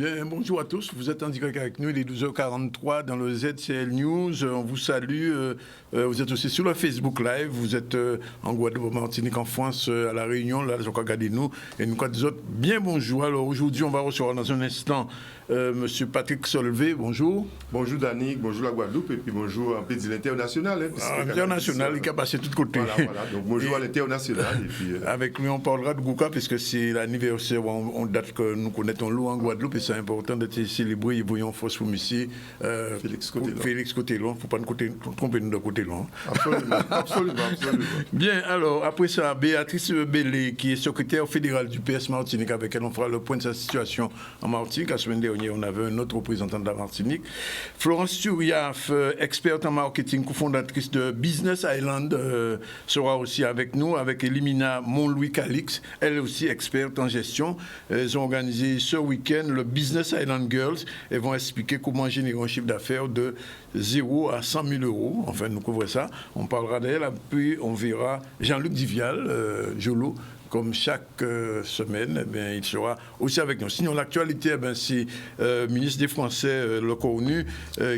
Bien, bonjour à tous. Vous êtes en direct avec nous, il est 12h43 dans le ZCL News. On vous salue. Vous êtes aussi sur le Facebook Live. Vous êtes en Guadeloupe, Martinique, en France, à La Réunion. Là, vous regardez nous. Et nous, des autres, bien bonjour. Alors aujourd'hui, on va recevoir dans un instant Monsieur Patrick Solvay. Bonjour. Bonjour Danick, bonjour la Guadeloupe et puis bonjour un peu de l'international. International, il a passé de tous côtés. Voilà. Donc bonjour à l'international. Avec lui, on parlera de Gouka, puisque c'est l'anniversaire, on date que nous connaissons l'eau en Guadeloupe et c'est important d'être célébré. Ils voyons Fos ici. Félix Cotellon. Il ne faut pas nous tromper de Cotellon. Absolument. Bien, alors, après ça, Béatrice Bellé, qui est secrétaire fédérale du PS Martinique, avec elle, on fera le point de sa situation en Martinique. La semaine dernière, on avait un autre représentant de la Martinique. Florence Turiaf, experte en marketing, cofondatrice de Business Island, sera aussi avec nous, avec Elimina Montlouis-Calix, elle aussi experte en gestion. Elles ont organisé ce week-end le Business Island Girls. Elles vont expliquer comment générer un chiffre d'affaires de 0 à 100 000 euros. Enfin, nous couvrons ça. On parlera d'elle, puis on verra Jean-Luc Divial, Jolo. Comme chaque semaine, il sera aussi avec nous. Sinon, l'actualité, c'est le ministre des Français, le Cornu,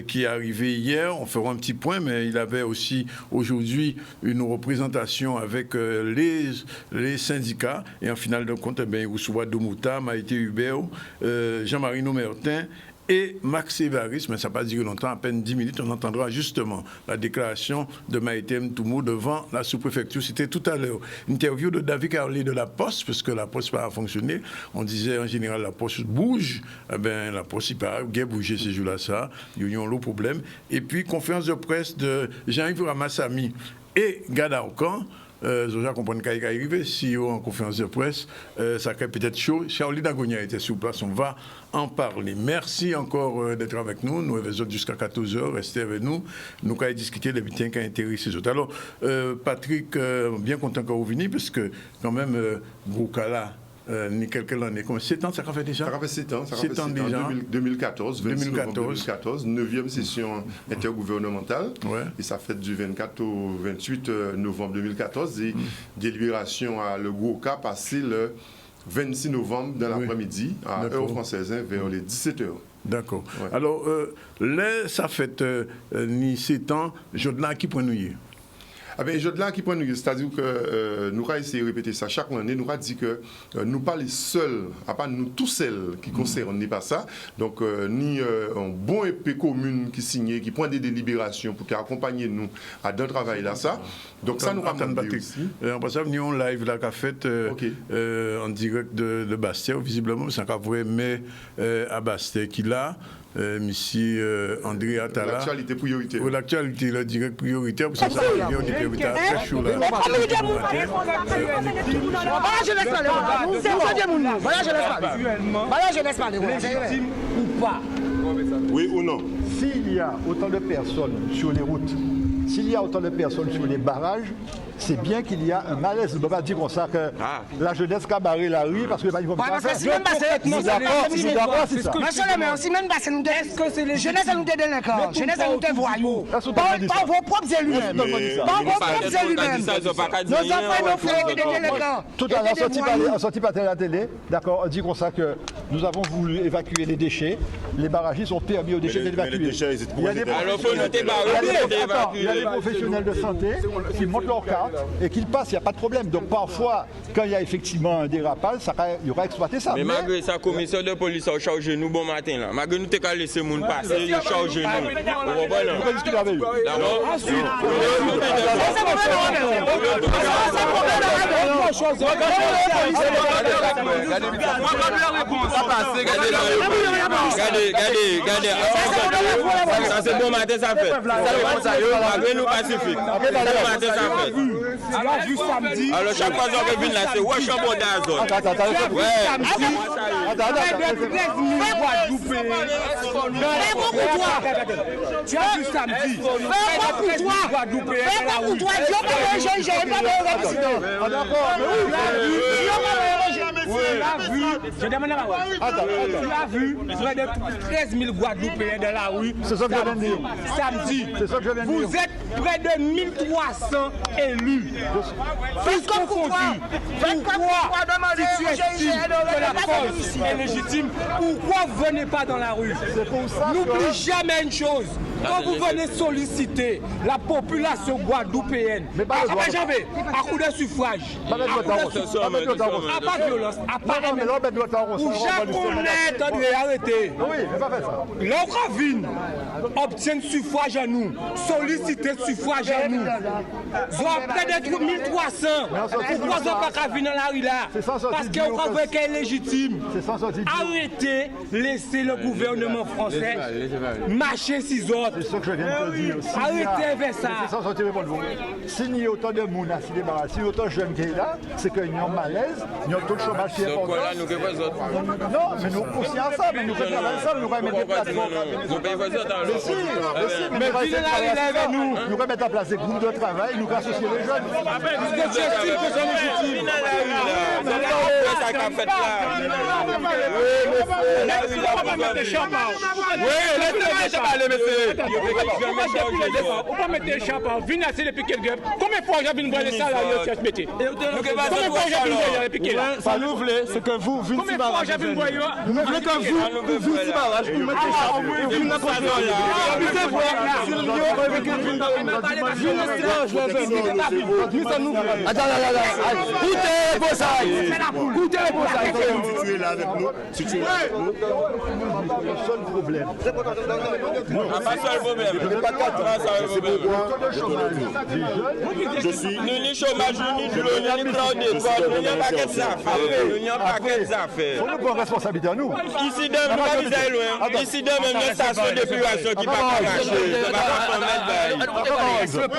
qui est arrivé hier. On fera un petit point, mais il avait aussi aujourd'hui une représentation avec les syndicats. Et en finale de compte, il reçoit Domouta, Maïté Hubert, Jean-Marie Nomertin et Max Évariste, mais ça n'a pas duré longtemps, à peine 10 minutes, on entendra justement la déclaration de Maïté Mtoumo devant la sous-préfecture. C'était tout à l'heure. Interview de David Carlet de la Poste, parce que la Poste n'a pas fonctionné. On disait en général la Poste bouge. La Poste, il paraît bien bouger ces jours-là, ça. Ils ont le problème. Et puis, conférence de presse de Jean-Yves Ramassami et Gada Okan. Zoja comprend qu'il est arrivé, CEO en conférence de presse, ça crée peut-être chaud. Charlie Dagonia était sur place, on va en parler. Merci encore d'être avec nous. Nous revenons jusqu'à 14h, restez avec nous. Nous allons discuter des butins qui intéressent les autres. Alors, Patrick, bien content que vous veniez, parce que quand même, Goukala, ni quelques années. 7 ans, ça a fait déjà? Ça a fait 7 ans. Ça fait 7 ans déjà. 2014, 9e session intergouvernementale. Ouais. Et ça fait du 24 au 28 novembre 2014. Et délibération à le Gouka passé le 26 novembre dans l'après-midi, à heure française, vers les 17h. D'accord. Ouais. Alors, là, ça fait ni 7 ans, je ne qui point nous. Je là qui point nous, c'est-à-dire que nous avons essayé de répéter ça chaque année, nous avons dit que nous pas les seuls, à part nous tous celles qui concernent, n'est pas ça. Donc, ni un bon épée commune qui signe, qui prend des délibérations pour accompagner nous à dans travail là, ça. Donc, ça nous ramène aussi. En passant, nous avons un live là qu'a fait en direct de Bastia, visiblement, c'est un vrai mais à Bastia qui l'a. Monsieur André Atala. L'actualité prioritaire. Oui, l'actualité, la direct prioritaire, parce que ça va bien, on est prioritaire très chaud là. Légitime ou pas? Oui ou non? S'il y a autant de personnes sur les routes, s'il y a autant de personnes sur les barrages, c'est bien qu'il y a un malaise. Je ne peux pas dire comme ça que la jeunesse a barré la rue parce que ils vont pas faire. Est-ce que c'est les jeunesse à nous des délinquants, jeunesse à nous des voyous, pas vos propres élus même, pas vos propres élus même. Nos enfants et nos frères étaient des délinquants. Tout à l'heure, en sortie par la télé, d'accord, on dit comme ça que nous avons voulu évacuer les déchets. Les barragistes ont permis aux déchets d'évacuer. Il y a des professionnels de santé qui montent leur carte et qu'ils passent, il n'y a pas de problème. Donc parfois, quand il y a effectivement un dérapage, il y aura exploité ça. Mais malgré ça, commissaire de police a chargé nous bon matin là. Malgré nous t'es laissé mon passer, il a chargé nous. Vous pouvez discuter avec eux. Regardez, ça c'est bon matin ça fait. Malgré nous pacifique. Bon matin ça fait. Alors chaque fois qu'on revient là, c'est wesh en bon d'azone. Tu as vu samedi. Fais pas pour toi. je demande à tu as vu près de 13 000 Guadeloupéens dans la rue. C'est ça que je viens de dire. Samedi. C'est ça que je viens de dire. Vous êtes près de 1300 élus. Tous confondus. Pourquoi, si tu estimes que la cause est légitime, pourquoi vous ne venez pas dans la rue? N'oublie jamais une chose. Quand vous venez solliciter la population guadeloupéenne, à coup de suffrage, à pas de violence, à pas de pour chaque honnête de arrêter. L'Ocravine obtient suffrage à nous, solliciter suffrage à nous. Ils ont peut-être 1300. Pourquoi ils n'ont pas qu'à venir dans la rue là? Parce qu'on croit qu'elle est légitime. Arrêtez, laissez le gouvernement français marcher six autres. C'est ce que je viens de te dire. Arrêtez avec ça. C'est sans sortir de vous. S'il y a autant de monde à s'y débarrasser, s'il y a autant de jeunes qui sont là, c'est qu'il y a un malaise, il y a un taux de chômage qui est important. Non, mais nous aussi ensemble, mais nous faisons ça, nous allons mettre des plateformes. Mais nous allons mettre en place des groupes de travail, nous allons associer les jeunes. On va mettre des chapeaux, venez assez depuis quel gars? Combien de fois j'ai vu une bonne salle à ce métier? Combien de fois j'ai vu une bonne piquer là? Ça nous voulait, c'est que vous, vous combien de fois j'ai vu une bonne? Nous voulons que vous, vous si barrage, vous mettez des chapeaux, vous n'avez pas Si tu es là avec nous, le seul problème. Pas seul problème. je suis. Nous ni chômage, ni boulot, ni travail d'école, nous n'y a pas qu'à affaires. Nous n'y a pas qu'à affaires. On nous prend responsabilité à nous. Ici, demain, nous pas visiter loin. Ici, demain, même une station d'épuration qui va pas marcher. Ça va pas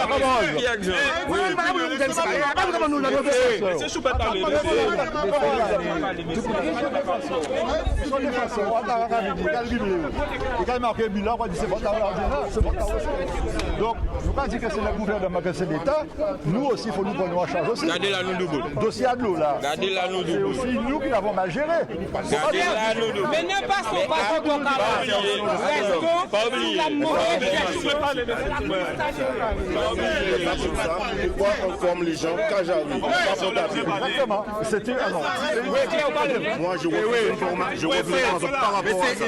donc, je ne pas dire que c'est le gouvernement, que c'est l'État. Nous aussi, il faut nous prendre en charge aussi. Gardez la nous double. Dossier à de l'eau là. Gardez la nous C'est double. aussi nous qui l'avons mal géré. Gardez la nous double. Mais ne passons pas ton temps à restons Pas oublier. la mauvaise Pourquoi on forme les gens quand j'arrive? Exactement. C'était. Ah non. Moi, je refuse une formation par rapport à ça.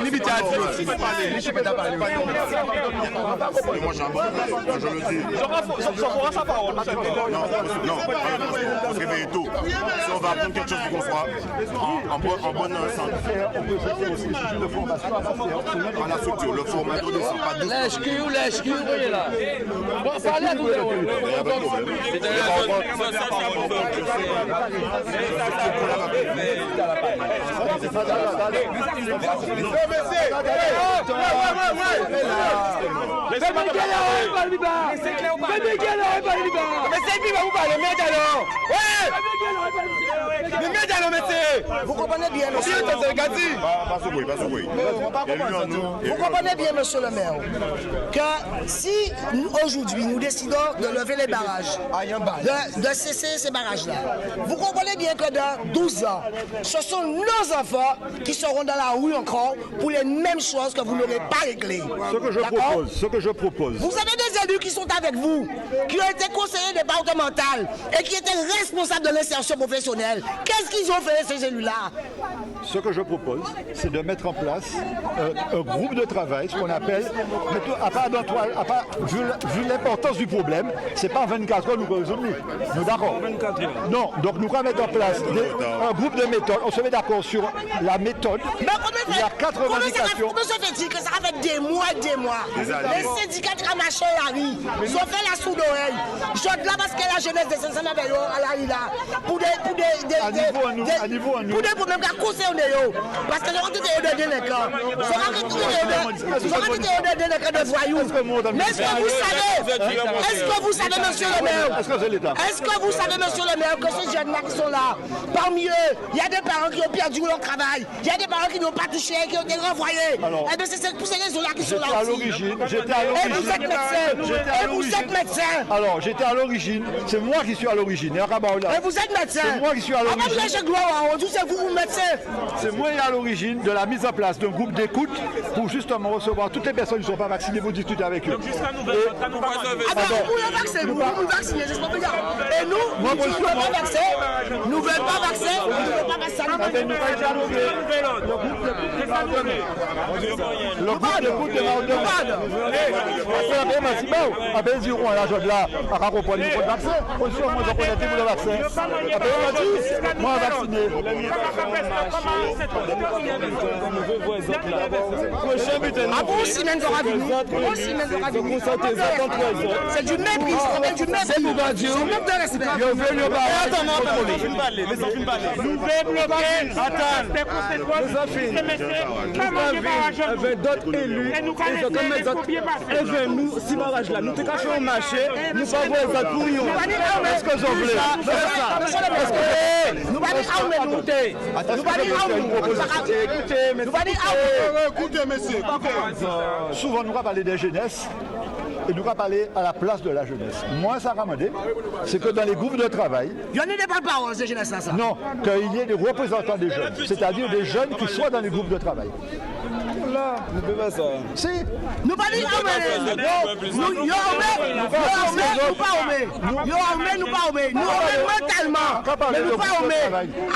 Moi, j'ai un bon problème, je le dis. Non, on se réveille tôt. Si on va apprendre quelque chose pour qu'on soit en bonne santé. À la structure, le formateur ne sera pas de Lèche-cul, là. Bon, parlez à tout le monde. Vous comprenez bien, monsieur. Vous comprenez bien, monsieur le maire, que si aujourd'hui nous décidons de lever les barrages, de cesser ces barrages-là, vous comprenez bien que dans 12 ans, ce sont nos enfants qui seront dans la rue encore pour les mêmes choses que vous n'aurez pas réglées. Ce que je propose. Vous avez des élus qui sont avec vous, qui ont été conseillers départementaux et qui étaient responsables de l'insertion professionnelle. Qu'est-ce qu'ils ont fait, ces élus-là? Ce que je propose, c'est de mettre en place un groupe de travail, ce qu'on appelle, vu l'importance du problème, c'est pas 24 heures nous résolvons. Nous d'accord? Non, donc nous allons mettre en place un groupe de méthodes, on se met d'accord sur la méthode. Mais il y a 4 revendications. Comment se fait-il que ça fait des mois et des mois? Les syndicats de Ramachon arrivent, ils ont fait la sourde oreille. Je suis là parce que la jeunesse de Saint-Saint à la là pour des problèmes qui concernent eux. Parce que nous avons des délinquants. Nous avons des délinquants de voyous. Mais est-ce que vous savez, monsieur le maire, est-ce que vous savez, monsieur le maire, que ces jeunes-là qui sont là, parmi eux, il y a des parents qui ont perdu leur travail, il y a des parents qui n'ont pas touché, qui ont été renvoyés. Eh bien, c'est pour ces raisons-là qui sont là aussi. Et vous êtes médecin. Et vous êtes médecin. Alors, j'étais à l'origine, c'est moi qui suis à l'origine. Et vous êtes médecin. moi qui suis à l'origine. C'est vous, médecin. C'est moi qui est à l'origine de la mise en place d'un groupe d'écoute pour justement recevoir toutes les personnes qui ne sont pas vaccinées pour discuter avec eux. Donc jusqu'à nous, Vous vacciner, c'est pas bien. Et nous, nous ne voulons pas vacciner. Nous ne voulons pas vacciner. Nous ne voulons pas vacciner. Le groupe d'écoute de là, à comprendre le vaccin. Moi, je connais tout le vaccin. Moi, vacciné. C'est du mépris. C'est du manque de respect. Nous débloquer, attends, d'autres élus, et comme les autres, et nous, si barrage là, nous te cachons au marché, nous pas voir ça pour nous. Est-ce que j'en voulais? Nous va dire Écoutez, messieurs. Souvent, nous va parler des jeunesses et nous va parler à la place de la jeunesse. Moi, ça m'a demandé, c'est que dans les groupes de travail, il y en a des paroles, ces jeunesses là. non, qu'il y ait des représentants des jeunes, c'est-à-dire des jeunes qui soient dans les groupes de travail. Là, ne peut pas ça. Si. Nous pas dire nous pas mentalement, mais nous pas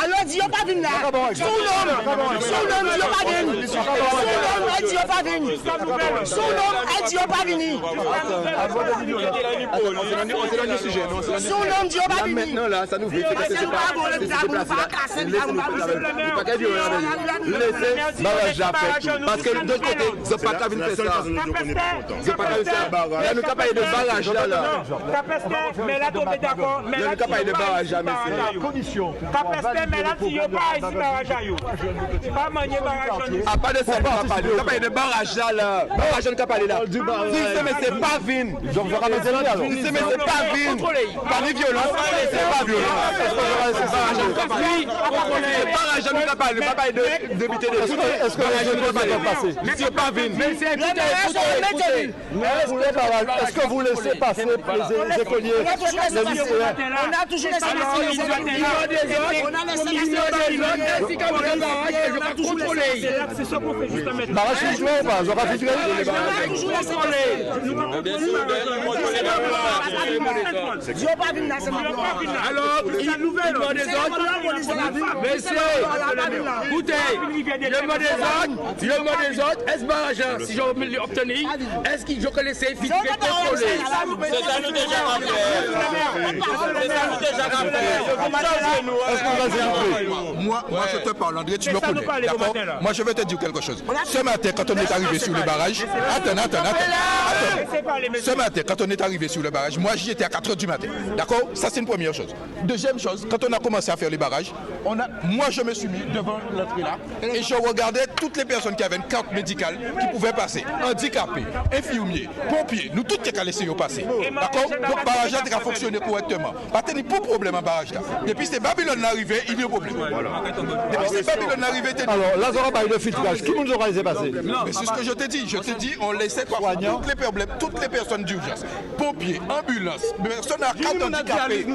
alors dis pas venir là. Son nom dis pas venir. Son nom dis pas venir. Maintenant là, ça nous fait parce que de l'autre côté, ils n'ont pas qu'à venir faire ça. Ils n'ont pas qu'à faire ça. Là, nous n'avons pas eu de barrage là. Mais là, tu es d'accord. Mais là, nous n'avons pas eu de barrage jamais. Mais là, tu n'as pas ici barrage à you. Pas manier barrage. Ah, pas de ça, nous n'avons pas eu de barrage là. Barrage, nous n'avons pas eu là. Si c'est pas vin. Donc, je ramène ça là. Si c'est pas vin. Pas de violence. C'est pas violent. Barrage, nous n'avons pas eu de débuter de tout. Est-ce que Monsieur Pavine, est-ce que vous laissez passer les écoliers, les lycéens? On a toujours laissé C'est ce qu'on fait justement. Barrage filtré ou pas? Ils aura filtré? alors, il nouvelle des autres. Messieurs, écoutez, le mot des autres, est-ce barrage, si je veux l'obtenir, est-ce que je connaissais physiquement contrôlé? C'est ça nous déjà rappelé. Moi, je te parle, André, tu me connais. D'accord? Moi, je vais te dire quelque chose. Ce matin, quand on est arrivé sur le barrage, attends. Ce matin, quand on est arrivé sur le barrage, moi, j'y étais à 4h du matin. D'accord? Ça, c'est une première chose. Deuxième chose, quand on a commencé à faire les barrages, moi, je me suis mis devant l'entrée là et je regardais toutes les personnes qui avaient une carte médicale qui pouvaient passer. Handicapés, infirmiers, pompiers, nous tous qui avons laissé passer. D'accord? Donc, le barrage là a fonctionné correctement. Pas de problème en barrage là. Depuis que Babylone est arrivé, il y a un problème. Depuis que Babylone est arrivé, alors là, ça va pas eu de filtrage. Qui nous aura laissé passer? Mais c'est ce que je t'ai dit. Je t'ai dit, on laissait pas toutes les personnes d'urgence. Pompiers, ambulances, personnes à carte handicapées,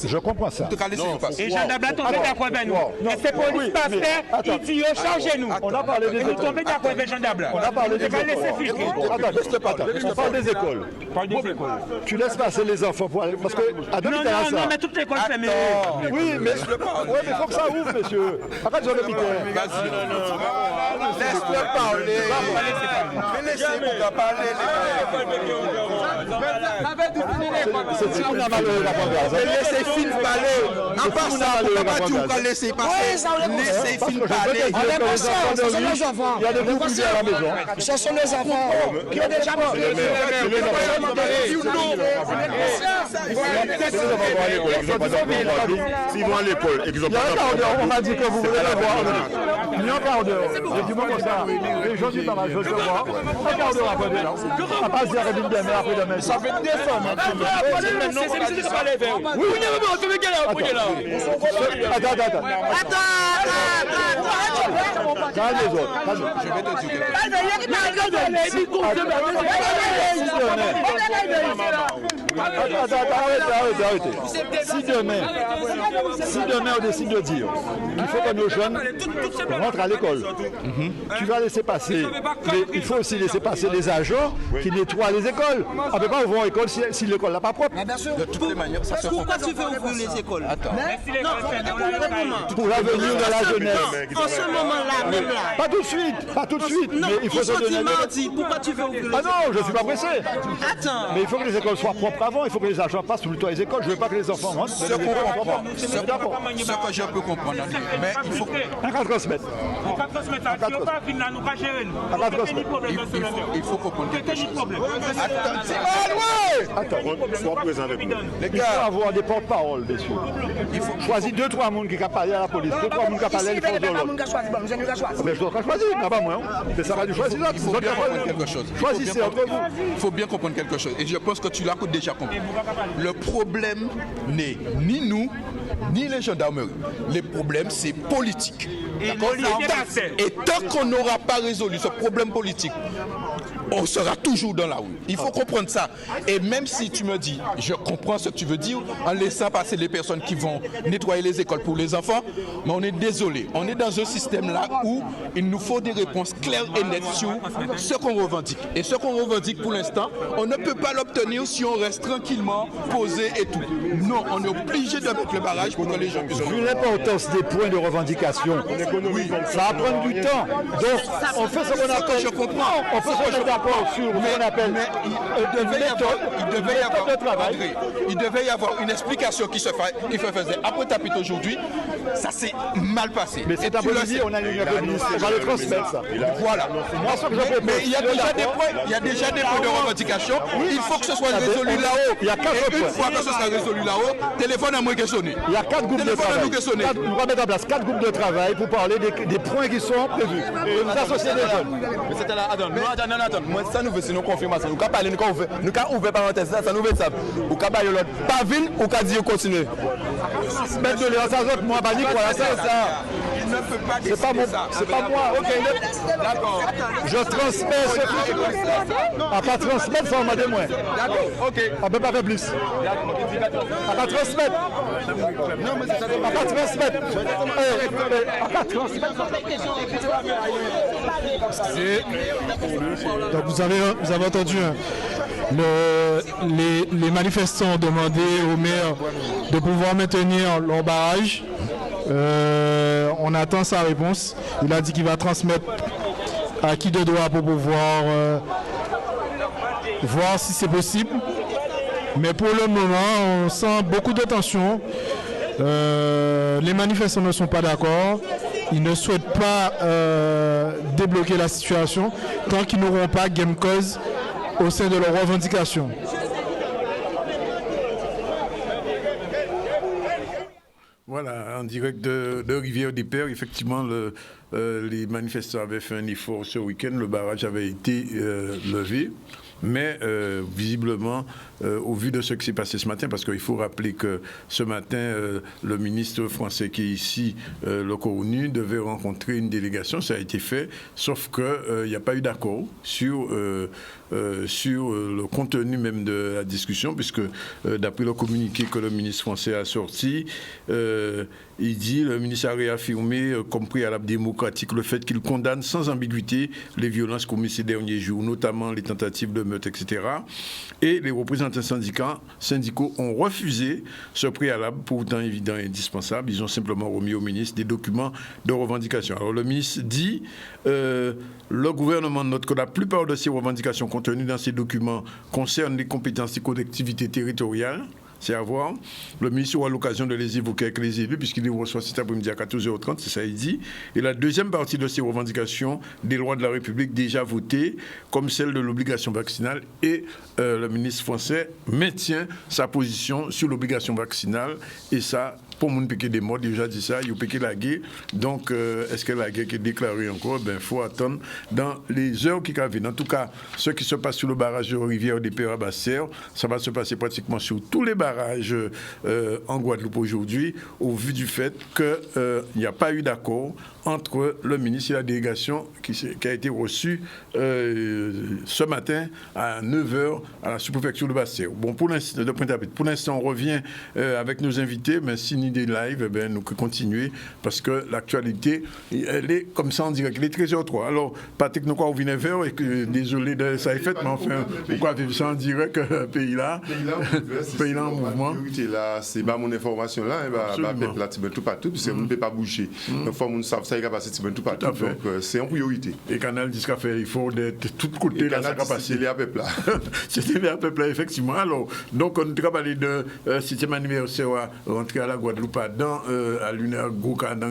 je comprends ça. Et Jean Dabla tombé d'accord avec nous. C'est police pasteur, il dit changez-nous. On a parlé des écoles. Nous tombé d'accord avec Jean Dabla. On a parlé des écoles. Attends, on parle des écoles. Tu laisses passer les enfants pour aller. Parce que. Non, mais toutes les écoles fermées. Oui, mais il faut que ça ouvre, monsieur. Arrête, Jean Lopitaire. Laisse-le parler. Laissez-moi parler. C'est si on a malheureux la première. Laissez Phil parler. À part ça, on ne peut pas dire qu'on laisser passer. Laissez Phil parler. On est pas ça, ce sont nos enfants. Il y a des groupes à la maison. Ce sont nos enfants qui ont déjà mangé. S'ils vont à l'école et qu'ils ont pas on m'a dit que vous voulez le voir. Il y a un quart d'heure. J'ai dit, moi, comme ça, les gens du barrage, je te vois. Un quart d'heure après demain. À part si arrête bien, mais après demain. Ça fait des femmes. Oui, attends. Calme les autres. Je vais te dire. Arrêtez. Si demain on décide de dire qu'il faut que nos jeunes rentrent à l'école, tu vas laisser passer, mais il faut aussi laisser passer les agents qui nettoient les écoles. On ne peut pas ouvrir l'école si l'école n'est pas propre. De toutes les manières, ça se fait. Pourquoi tu veux ouvrir les écoles? Pour l'avenir de la jeunesse. En ce moment-là, même là. Pas tout de suite. Non, mais il faut se donner. Pourquoi tu veux ouvrir les écoles? Ah non, je ne suis pas pressé. Attends. Mais il faut que les écoles soient propres avant, il faut que les agents passent tout le temps les écoles. Je ne veux pas que les enfants rentrent. Ce que je peux comprendre, mais il faut. On transmettre. Il faut comprendre quelque chose. Attends, sois présent avec nous. Les gars, il faut avoir des porte-paroles, messieurs. Il faut choisir 2-3 personnes qui ont parlé à la police, 2-3 personnes qui ont parlé à la police. Mais je dois pas choisir, pas moi. Mais ça va du choisir là. Il faut bien comprendre quelque chose. Choisissez entre vous. Il faut bien comprendre quelque chose. Et je pense que tu l'as déjà compris. Le problème n'est ni nous, ni les gendarmeries. Le problème, c'est politique. Et tant qu'on n'aura pas résolu ce problème politique, on sera toujours dans la rue. Il faut comprendre ça. Et même si tu me dis, je comprends ce que tu veux dire, en laissant passer les personnes qui vont nettoyer les écoles pour les enfants, mais on est désolé. On est dans un système là où il nous faut des réponses claires et nettes sur ce qu'on revendique. Et ce qu'on revendique pour l'instant, on ne peut pas l'obtenir si on reste tranquillement posé et tout. Non, on est obligé de mettre le barrage pour que les gens puissent... Vu l'importance des points de revendication, oui, ça va prendre du temps. Donc, on fait ce qu'on appelle... Je comprends. On fait ce qu'on d'accord sur ce qu'on appelle il devait y avoir une explication qui se faisait après Tapit aujourd'hui. Ça s'est mal passé. Mais cet après-midi, on a une ministre. On va le transmettre, ça. Voilà. Moi, ce que je propose, mais il y a déjà des points de revendication. Il faut que ce soit résolu là-haut. Il y a 4 points. Une fois que ce sera résolu là-haut, téléphone à moi qui est sonné. Il y a 4 groupes de travail. On va mettre en place 4 groupes de travail pour parler des points qui sont prévus. Et nous associer des jeunes. Mais c'était là, attends. Moi, ça nous veut sinon confirmation. Nous avons parlé, nous avons ouvert parenthèse, ça nous veut ça. Nous avons parlé l'autre. Pas ville, ou qu'à dire continuer. Mais de l'heure, ça autres, moi, panique, voilà, c'est ça. Il ne peut pas décider ça. C'est pas moi, ok. D'accord. Je transmets ce que à pas transmettre, ça, on m'a dit moins. D'accord, ok. On ne peut pas faire plus. À pas transmettre. Non, mais ça à pas transmettre. À pas transmettre. Donc vous avez entendu, les manifestants ont demandé au maire de pouvoir maintenir leur barrage. On attend sa réponse. Il a dit qu'il va transmettre à qui de droit pour pouvoir voir si c'est possible. Mais pour le moment, on sent beaucoup de tension. Les manifestants ne sont pas d'accord. Ils ne souhaitent pas débloquer la situation tant qu'ils n'auront pas gain cause au sein de leurs revendications. Voilà, en direct de Rivière-des-Pères, effectivement, les manifestants avaient fait un effort ce week-end, le barrage avait été levé. Mais visiblement, au vu de ce qui s'est passé ce matin, parce qu'il faut rappeler que ce matin, le ministre français qui est ici, le Coronu, devait rencontrer une délégation, ça a été fait, sauf qu'il n'y a pas eu d'accord sur le contenu même de la discussion, puisque d'après le communiqué que le ministre français a sorti, il dit, le ministre a réaffirmé comme préalable démocratique le fait qu'il condamne sans ambiguïté les violences commises ces derniers jours, notamment les tentatives de meurtre, etc. Et les représentants syndicaux ont refusé ce préalable, pourtant évident et indispensable. Ils ont simplement remis au ministre des documents de revendication. Alors le ministre dit, le gouvernement note que la plupart de ces revendications contenues dans ces documents concernent les compétences des collectivités territoriales. C'est à voir. Le ministre aura l'occasion de les évoquer avec les élus, puisqu'il les reçoit cet après-midi à 14h30, c'est ça il dit. Et la deuxième partie de ces revendications, des lois de la République déjà votées, comme celle de l'obligation vaccinale, et le ministre français maintient sa position sur l'obligation vaccinale, et ça, pour moun piquer des morts, déjà dit ça, il piquer la guerre. Donc, est-ce que la guerre qui est déclarée encore? Ben, faut attendre dans les heures qui viennent. En tout cas, ce qui se passe sur le barrage de Rivière des Pérabassères, ça va se passer pratiquement sur tous les barrages en Guadeloupe aujourd'hui, au vu du fait qu'il n'y a pas eu d'accord entre le ministre et la délégation qui a été reçue ce matin à 9h à la sous-préfecture de Basse-Terre. Bon, pour l'instant, on revient avec nos invités, mais si ni des lives, nous continuer parce que l'actualité, elle est comme ça en direct. Il est 13h03. Alors, Patrick, nous on vient vers et que désolé de ça est fait, mais enfin, pourquoi vivre ça en direct, pays-là en mouvement. C'est pas mon information là, peuple là, tout partout, puisque on ne peut pas bouger. Donc, faut qu'on sache ça, il va passer tout partout. Donc, c'est en priorité. Et Canal jusqu'à faire, il faut de tous côtés là, ça va passer. C'était les peuple là. C'était les peuple là, effectivement. Alors, donc, on a parlé de 7e anniversaire rentrer à la Guadeloupe dans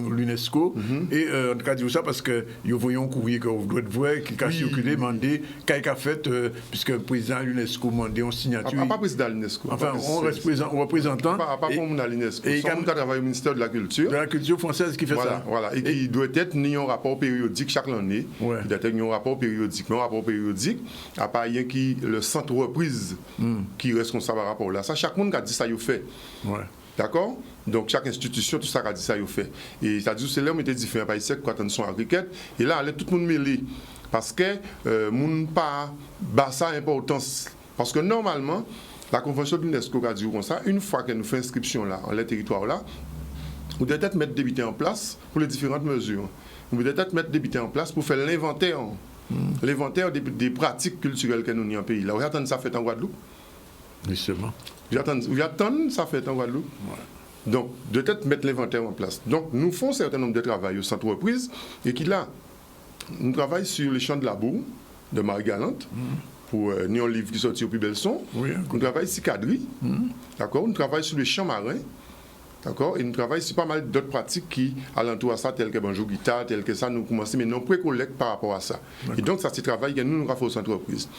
l'UNESCO. Et on a dit ça parce que nous voyons un courrier que vous devez voir qui a circulé, demandé, qui a fait, puisque le président de l'UNESCO a demandé une signature. Pas président de l'UNESCO. Enfin, on représentant. Pas comme à l'UNESCO. Et comme tu travailles au ministère de la Culture. De la Culture française qui fait ça. Voilà. Et qui doit être ni un rapport périodique chaque année. Il doit être un rapport périodique. Mais un rapport périodique, à part rien qui le centre reprise qui est responsable à rapport là. Ça, chaque monde a dit ça, il fait. D'accord? Donc, chaque institution, tout ça a dit ça, il fait. Et c'est-à-dire que c'est là où on était différent par ici, quand on est en cricket. Et là, tout le monde mêlé. Parce que, moun pas ça importance. Parce que normalement, la convention de l'UNESCO a dit comme ça, une fois que nous faisons inscription là, en les territoires là, vous devez peut-être mettre des débutés en place pour les différentes mesures. Vous devez peut-être mettre des débutés en place pour faire l'inventaire. L'inventaire des pratiques culturelles que nous avons en pays. Là, vous attendez ça fait en Guadeloupe? Justement. Vous attendez ça fait en Guadeloupe? Donc, de peut-être mettre l'inventaire en place. Donc, nous faisons un certain nombre de travail au centre reprise et qui là, nous travaillons sur les champs de labour de Marie-Galante pour un livre qui sortit au plus bel son. Nous travaillons sur Cadri, d'accord? Nous travaillons sur les champs marins. D'accord? Et nous travaillons sur pas mal d'autres pratiques qui alentour à ça, telles que bonjour guitare, telles que ça, nous commençons maintenant pré-collecte par rapport à ça. Et donc, ça, c'est le travail que nous avons fait au centre reprise.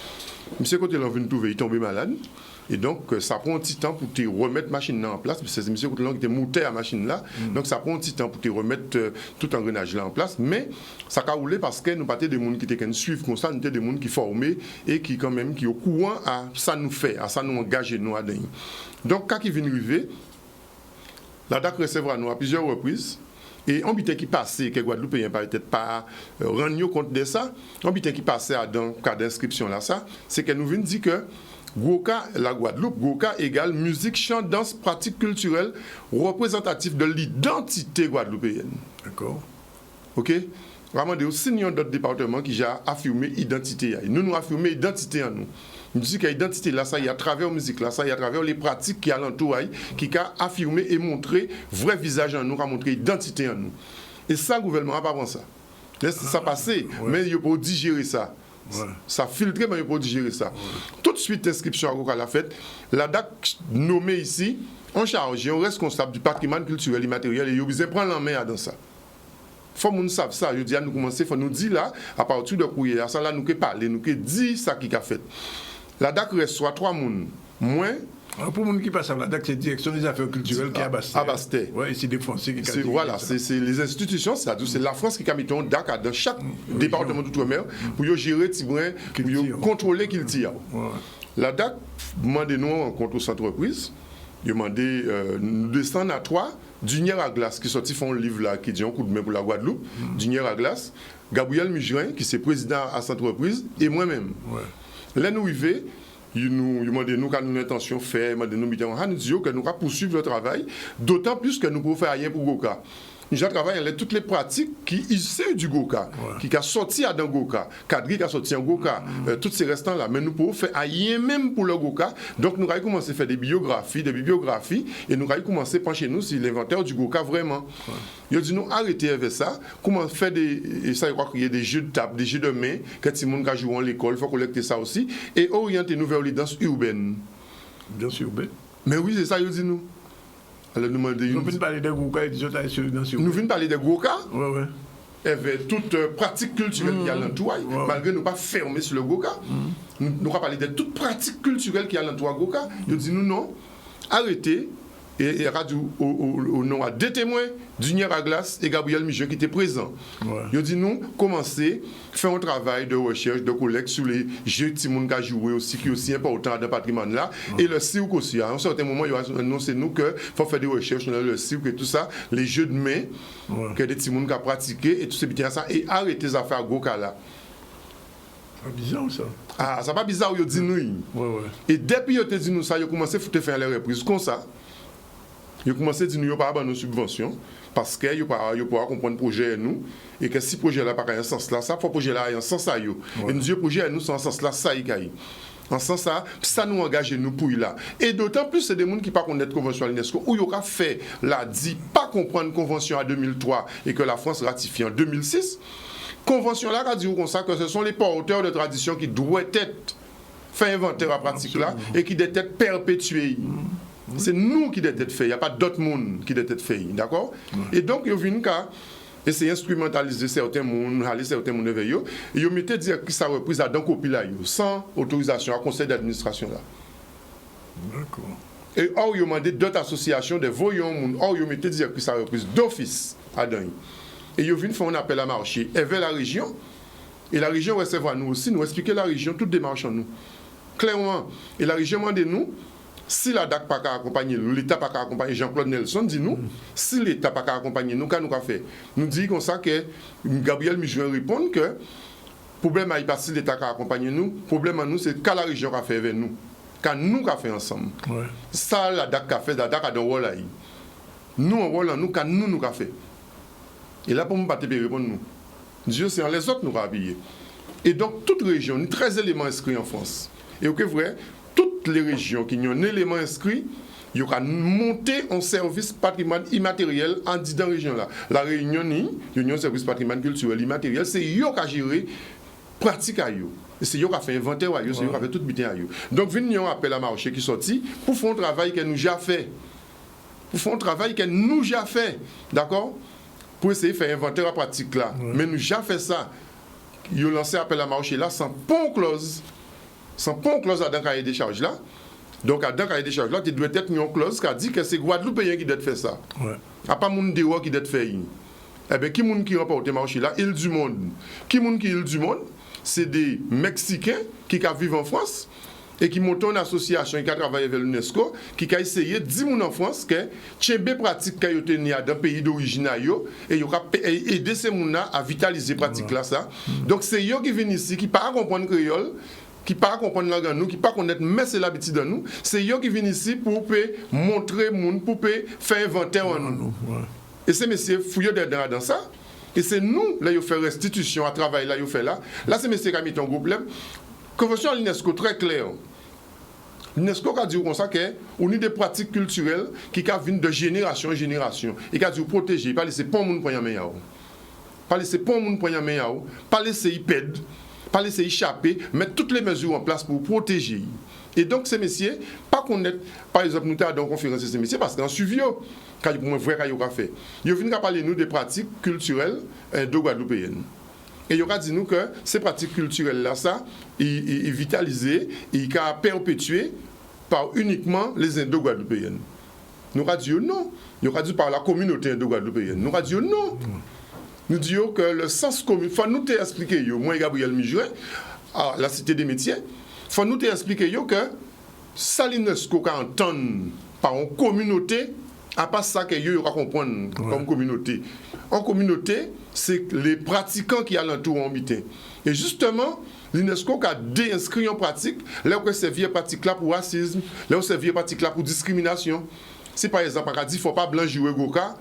Monsieur Côté, l'on vient de trouver, il est tombé malade. Et donc, ça prend un petit temps pour te remettre la machine en place. C'est monsieur Côté, qui était monté à la machine là. Donc, ça prend un petit temps pour te remettre tout engrenage là en place. Mais, ça a roulé parce que nous n'avons pas des gens qui étaient suivre comme ça, nous étions des gens qui formés et qui, quand même, qui au courant à ça nous fait, à ça nous engager, nous à donner. Donc, quand il vient arriver, la DAC recevra nous à plusieurs reprises. Et on bitait qui passait, que Guadeloupe n'a peut-être pas rendu compte de ça, on bitait qui passait dans le cas d'inscription là, ça, c'est que nous venons dire que Goka, la Guadeloupe, Goka égale musique, chant, danse, pratique culturelle représentative de l'identité guadeloupéenne. D'accord. OK? Vraiment, il y a aussi d'autres départements qui ont affirmé l'identité. Nous affirmons l'identité en nous. Nous disons que l'identité, là, ça y est à travers la musique, là, ça y est à travers les pratiques qui alentour, qui a affirmé et montré vrai visage en nous, qui a montré l'identité en nous. Et ça, le gouvernement n'a pas pensé ça. Laisse ça passer, mais il faut digérer ça. Ça filtre, mais il faut digérer ça. Tout de suite, l'inscription à la fête, la DAC nommée ici, en charge, un responsable du patrimoine culturel et immatériel, et il a prendre la main dans ça. Il faut que nous sachions ça. Je dis à nous commencer, il faut nous dire là, à partir de courrier, ça là, nous que parler, nous que dire ça qui a fait. La DAC reçoit 3 personnes. Moins. Alors pour les gens qui passent à la DAC, c'est la direction des affaires culturelles qui est à Basse-Terre. Oui, et c'est des Français qui ont. Voilà, c'est les institutions, c'est la France qui a mis un DAC dans chaque département d'outre-mer pour gérer, pour contrôler qu'il tire. La DAC demande nous en compte aux entreprises. Demandé nous descendre à 3 Dunière à glace qui sorti font un livre là qui dit un coup de main pour la Guadeloupe. Dunière à glace, Gabriel Mujrin qui est président à cette entreprise et moi-même. Là nous arrivons, il nous demande nous quand nous l'intention faire, nous dit que nous allons poursuivre le travail, d'autant plus que nous pouvons faire rien pour Goka. Nous travaillons sur toutes les pratiques qui issues du Goka, qui a sorti à dans Goka, Cadri qui a sorti en Goka, tous ces restants là, mais nous pouvons faire rien même pour le Goka. Donc nous allons commencer à faire des bibliographies, et nous allons commencer à pencher nous sur l'inventaire du Goka vraiment. Il dit nous arrêter avec ça, comment faire et ça je crois qu'il y a des jeux de table, des jeux de main, quand tout le monde joue à l'école, il faut collecter ça aussi, et orienter nous vers les danses urbaines. Danse urbaine? Mais oui, c'est ça, il dit nous. Alors, nous venons parler de Goka et des autres danses urbaines. Nous venons parler de Goka. Oui. Avec toute pratique culturelle qui est à l'entour, malgré nous pas fermer sur le Goka. Nous allons parler de toute pratique culturelle qui est à l'entour Goka. Nous disons nous non, arrêtez, Et radio au nom à deux témoins, Junior Aglas et Gabriel Mijon qui étaient présents. Ils ont dit nous commencer faire un travail de recherche, de collecte sur les jeux de Timon qui a joué aussi, qui est aussi important dans le patrimoine là. Et le cirque aussi. À un certain moment, ils ont annoncé nous qu'il faut faire des recherches dans le cirque et tout ça, les jeux de main que des Timon qui a pratiqué et tout c'est bien ça. Et arrêter les affaires Goka là. C'est bizarre ça. Ah, c'est pas bizarre, ils ont dit nous. Et depuis qu'ils ont dit nous ça, ils ont commencé à faire les reprises comme ça. Ils ont commencé à dire que nous n'avons pas avoir nos subventions parce qu'ils n'ont pas comprendre le projet nous et que si le projet n'a pas un sens là, ça faut le projet là un sens à eux. Et nous disons le projet nous c'est un sens là, ça y est. En ce sens ça nous engage nous pour là. Et d'autant plus c'est des gens qui ne connaissent pas la convention à l'UNESCO où ils ont fait la dit pas comprendre la convention en 2003 et que la France ratifie en 2006. Convention là a dit comme ça que ce sont les porteurs de tradition qui doivent être fait inventaire à pratique là et qui doivent être perpétués. C'est nous qui devons être faits, il n'y a pas d'autres monde qui doivent être faits, d'accord? Et donc, ils viennent qu'à essayer d'instrumentaliser certains mondes, aller certains mondes vers eux, et ils mettent dire que ça reprise à d'un copie là, sans autorisation, à conseil d'administration là. D'accord. Et or, ils ont demandé d'autres associations, des voyants, or, ils mettent dire que ça reprise d'office à d'un. Et ils viennent faire un appel à marché, et vers la région, et la région recevra nous aussi, nous expliquer la région, toute démarche en nous. Clairement, et la région demande nous, si la DAC n'a pas accompagné nous, l'État n'a pas accompagné Jean-Claude Nelson, dit nous, si l'État n'a pas accompagné nous, qu'est-ce qu'on a fait? Nous dit comme ça que Gabriel Mijon répond que le problème n'est pas si l'État a accompagné nous, le problème à nous, c'est qu'à la région a fait avec nous, qu'à nous a fait ensemble. Ouais. Ça, la DAC a fait, la DAC a un rôle là. Nous, un rôle là, nous, qu'à nous a fait. Et là, pour nous, pas te répondre nous. Dieu, c'est les autres nous a habillés. Et donc, toute région, nous 13 éléments inscrits en France. Et ok, vrai, toutes les régions qui ont un élément inscrit, ils ont monté un service patrimoine immatériel en disant région là. La Réunion, il y a un service patrimoine culturel immatériel, c'est eux qui ont géré pratique à eux. C'est eux qui ont fait inventaire à eux, c'est eux qui ont fait tout bien à eux. Donc, venez un appel à marché qui sorti pour faire un travail que nous déjà fait. Pour faire un travail que nous déjà fait. D'accord? Pour essayer de faire inventaire à pratique là. Mais nous déjà fait ça. Ils ont lancé appel à marché là sans pont clause. Sans pas une clause à dans le cahier des charges là. Donc, dans le cahier des charges là, il doit être une clause qui dit que c'est Guadeloupéen qui doit faire ça. Ouais. A pas moun dehors qui doit faire. Eh bien, qui moun qui remporte le marché là? Île du Monde. Qui moun qui Île du Monde? C'est des Mexicains qui vivent en France et qui montent une association qui a travaillé avec l'UNESCO, qui a essayé de dire en France que Tchébé pratique qui a été dans le pays d'origine et il a aidé ces gens à vitaliser pratique là ça. Donc, c'est eux qui viennent ici, qui ne parlent pas comprendre le créole, qui ne parlent pas comprendre la langue nous, qui ne parlent pas connaître, mais c'est l'habitude de nous. C'est eux qui viennent ici pour montrer le monde, pour faire inventaire en nous. Et ces messieurs fouillent dans ça. Et c'est nous, là, ils font restitution à travail, là, ils font là. Là, c'est messieurs qui ont mis un groupe. Convention à l'UNESCO, très claire. L'UNESCO a dit comme ça qu'on a des pratiques culturelles qui viennent de génération en génération. Et qui a dit protéger, pas laisser pas le monde prendre la main. Pas laisser pas le monde prendre la main. Pas laisser y perdre. Pas laisser échapper, mettre toutes les mesures en place pour protéger. Et donc, ces messieurs, pas connaître, par exemple, nous avons dans une conférence de ces messieurs, parce qu'en suivi, quand ils ont fait, ils viennent parler nous des pratiques culturelles de Guadeloupéennes. Et ils ont dit nous que ces pratiques culturelles-là, ça, ils vitalisées, ils sont perpétuées par uniquement les Indo-Guadeloupéennes. Nous avons dit non. Nous avons dit par la communauté Indo-Guadeloupéenne. Nous avons dit non. Nous disons que le sens commun, il faut nous expliquer, moi et Gabriel Mijon, à la Cité des Métiers, il faut nous expliquer que ça l'UNESCO entend par une communauté, à part ça que vous comprendre comme communauté. En communauté, c'est les pratiquants qui alentourent en mitin. Et justement, l'UNESCO a déinscrit en pratique, là où c'est vieille pratique là pour racisme, là où c'est vieille pratique là pour discrimination. Si par exemple, on a dit qu'il ne faut pas blanc jouer Goka,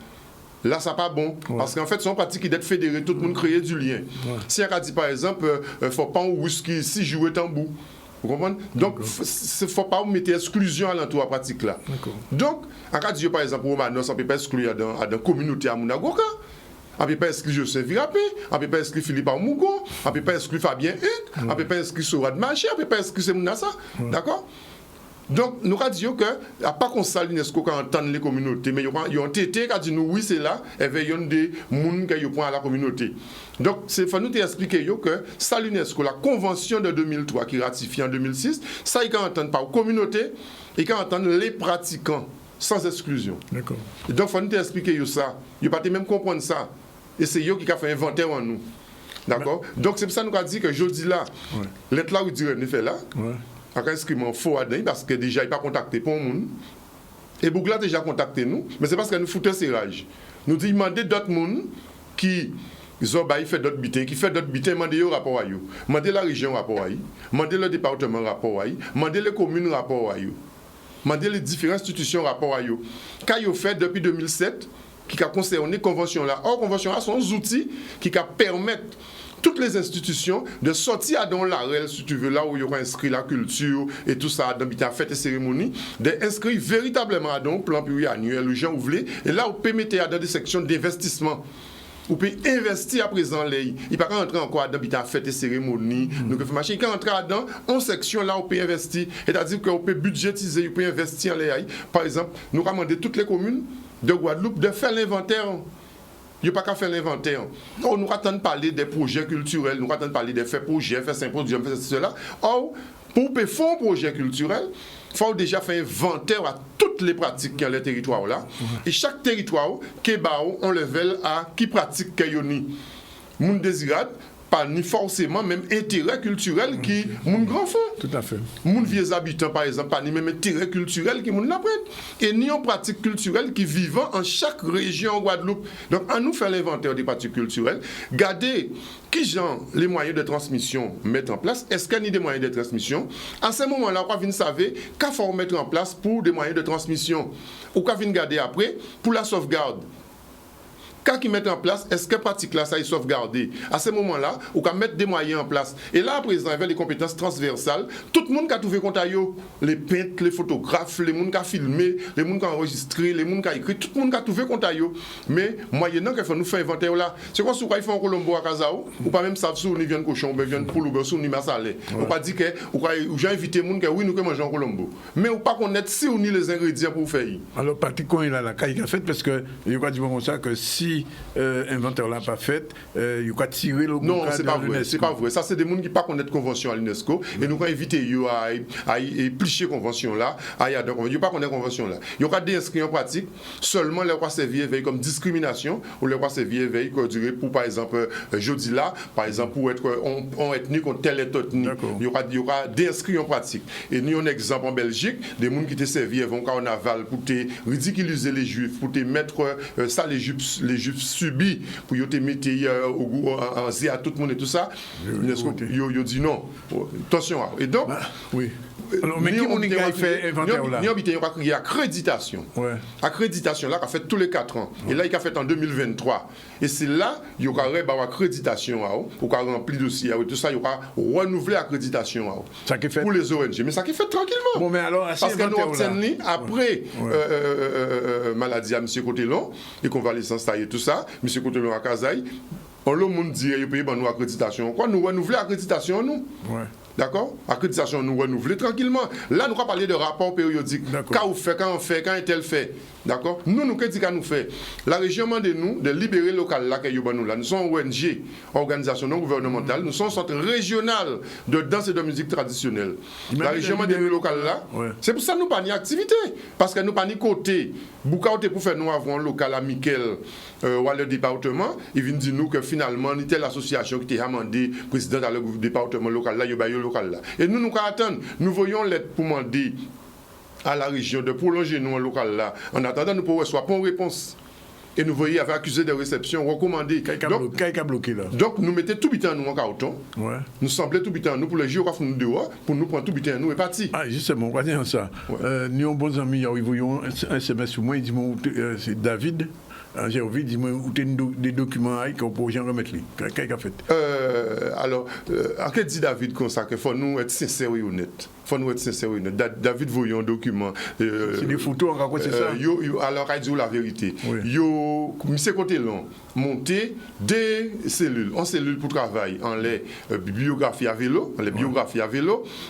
là, ça n'est pas bon. Ouais. Parce qu'en fait, c'est une pratique qui doit être fédérée, tout le monde crée du lien. Ouais. Si on a dit, par exemple, il ne faut pas un whisky ici jouer tambour. Vous comprenez? Donc, il ne faut pas mettre exclusion à l'entour de la pratique là. Donc, on a dit, par exemple, Romanos, on ne peut pas exclure dans la communauté à Mounagoka. On ne peut pas exclure Joseph Virapé, on ne peut pas exclure Philippe Armougon, on ne peut pas exclure Fabien Huc, on ne peut pas exclure Sorad Maché, on ne peut pas exclure Semounassa. D'accord? Donc, nous avons dit qu'il n'y a pas qu'on ça l'UNESCO qui entend les communautés, mais il y a un TT qui a dit nous, oui, c'est là, et il y a des gens qui ont à la communauté. Donc, il faut nous expliquer que ça l'UNESCO, la convention de 2003 qui ratifie en 2006, ça, il y a entendre par communauté et qui entend les pratiquants. sans exclusion. D'accord. Et donc, il faut nous expliquer ça. Il ne faut pas même comprendre ça. Et c'est eux qui ont fait inventaire en nous. D'accord? Donc, c'est pour ça que nous avons dit que jeudi là, l'être là où dire nous fait là, avec un inscriment faux à dedans, parce que déjà, il n'a pas contacté pour le monde. Et Bougla a déjà contacté nous, mais c'est parce que nous foutons ces rages. Nous disons, demandez d'autres monde qui fait d'autres butins, qui fait d'autres butins, demandez le rapport à eux. Demandez la région rapport à eux. Demandez le département rapport à eux. Demandez les communes rapport à eux. Demandez les différentes institutions rapport à eux. Quand ils ont fait depuis 2007, qui a concerné la convention là. Or, convention là sont des outils qui permettent toutes les institutions de sortir dans l'arrêt, si tu veux, là où il y aura inscrit la culture et tout ça, dans la fête et cérémonie, d'inscrire véritablement dans le plan pluriannuel, les gens ouvrés, et là, on peut mettre dans des sections d'investissement. Vous pouvez investir à présent, il ne peut pas rentrer encore dans la fête et cérémonie, il peut rentrer dans une section là où on peut investir, c'est-à-dire qu'on peut budgétiser, on peut investir en les. Par exemple, nous recommandons toutes les communes de Guadeloupe de faire l'inventaire. Il n'y a pas qu'à faire l'inventaire. Or, nous attendons parler des projets culturels, nous attendons parler des faits projets, faire symposium, faire cela. Or, pour faire un projet culturel, il faut déjà faire inventaire à toutes les pratiques qui ont le territoire là. Et chaque territoire, on level à qui pratique qu'il y a. Moun désirade, pas ni forcément même intérêt culturel qui moun grand fond. Tout à fait. Moun vieux habitants par exemple, pas ni même intérêt culturel qui moun l'apprennent. Et ni en pratique culturelle qui vivant en chaque région en Guadeloupe. Donc à nous faire l'inventaire des pratiques culturelles, garder qui genre les moyens de transmission mettre en place. Est-ce qu'il y a des moyens de transmission? À ce moment-là, on va venir savoir qu'il faut mettre en place pour des moyens de transmission. Ou qu'on vient garder après pour la sauvegarde. Quand ils mettent en place, est-ce que pratique là, ça est sauvegardé? À ce moment-là, on peut mettre des moyens en place. Et là, à présent, avec les compétences transversales, tout le monde qui a trouvé compte à eux, les peintres, les photographes, les gens qui ont filmé, les gens qui ont enregistré, les gens qui ont écrit, tout le monde qui a trouvé compte à eux. Mais, moyennant qu'il faut nous faire inventaire là, c'est quoi si vous faites un colombo à Kazao, ou pas même savent si on vient de cochon, ou vient de poule, ou ni massalé. On pas dire que, ou j'ai invité les gens qui oui, nous que manger un colombo. Mais on pas connaître si on a les ingrédients pour faire. Alors, Patrick, quand il a la caille fait, parce que, il y a dit comme ça que si inventaire l'a pas fait, il y a tiré le non, c'est pas vrai, c'est pas vrai. Ça, c'est des gens qui ne connaissent pas convention à l'UNESCO et nous avons invité à plicher convention là, il n'y a pas connaître convention là. Il y aura des inscrits en pratique, seulement les rois servir éveil comme discrimination ou les rois servir éveil pour par exemple jeudi là, par exemple pour être en ethnie contre telle ethnie. Il y aura des inscrits en pratique. Et nous avons un exemple en Belgique, des gens qui étaient servis avant carnaval pour te ridiculiser les juifs, pour te mettre ça les juifs subis pour te mettre en zé à tout le monde et tout ça. Ils dit non. Attention. Et donc, oui. Alors, mais qui on fait inventaire là? Il y a accréditation. Accréditation là, qui a fait tous les 4 ans. Et là, il a fait en 2023. Et c'est là, il y aura accréditation pour remplir le dossier. Tout ça, il y aura renouvelé l'accréditation pour les ONG. Mais ça qui fait tranquillement. Bon, mais alors, parce que nous obtenons après maladie à M. Cotelon, et convalescence taillée, tout ça, M. Cotelon à Kazaï, on le monde dit, il paye nous accréditation. Quoi, nous renouveler l'accréditation, nous? D'accord? Accréditation, nous renouveler tranquillement. Là, nous allons parler de rapport périodique. Quand on fait, quand on fait, quand est-elle fait. D'accord? Nous, qu'est-ce qu'on nous fait? La région demande nous de libérer local là, nous sommes ONG, organisation non gouvernementale, nous sommes un centre régional de danse et de musique traditionnelle. La région demande nous local là. C'est pour ça que nous pas ni activité. Parce que nous pas ni côté. Boucaoté pour faire nous avoir un local à Miquel ou à le département, ils viennent dire nous que finalement, ni telle association qui était amendée, président dans le département local là, il y a local là. Et nous attendons, nous voyons l'aide pour demander à la région de prolonger nous en local là. En attendant, nous pouvons recevoir une réponse. Et nous voyons avec accusé de réception, recommandé. Donc, nous mettons tout bitin nous en carton. Nous semblait tout bitin nous pour les géographes nous dehors, pour nous prendre tout bitin nous et partir. Ah, justement, on va dire ça. Nous avons bons amis, ils voyons un SMS sur moi, ils disent c'est David. J'ai envie de dire, où des documents qu'on peut remettre. Qu'est-ce qu'il a fait? Alors, en quest dit David comme ça, qu'il faut nous être sincères et honnêtes. David voyons un document. C'est des photos, on raconte ça. Alors, il dit la vérité. Yo, M. Cotelon, monté des cellules. En cellule pour travail, en les biographies à vélo,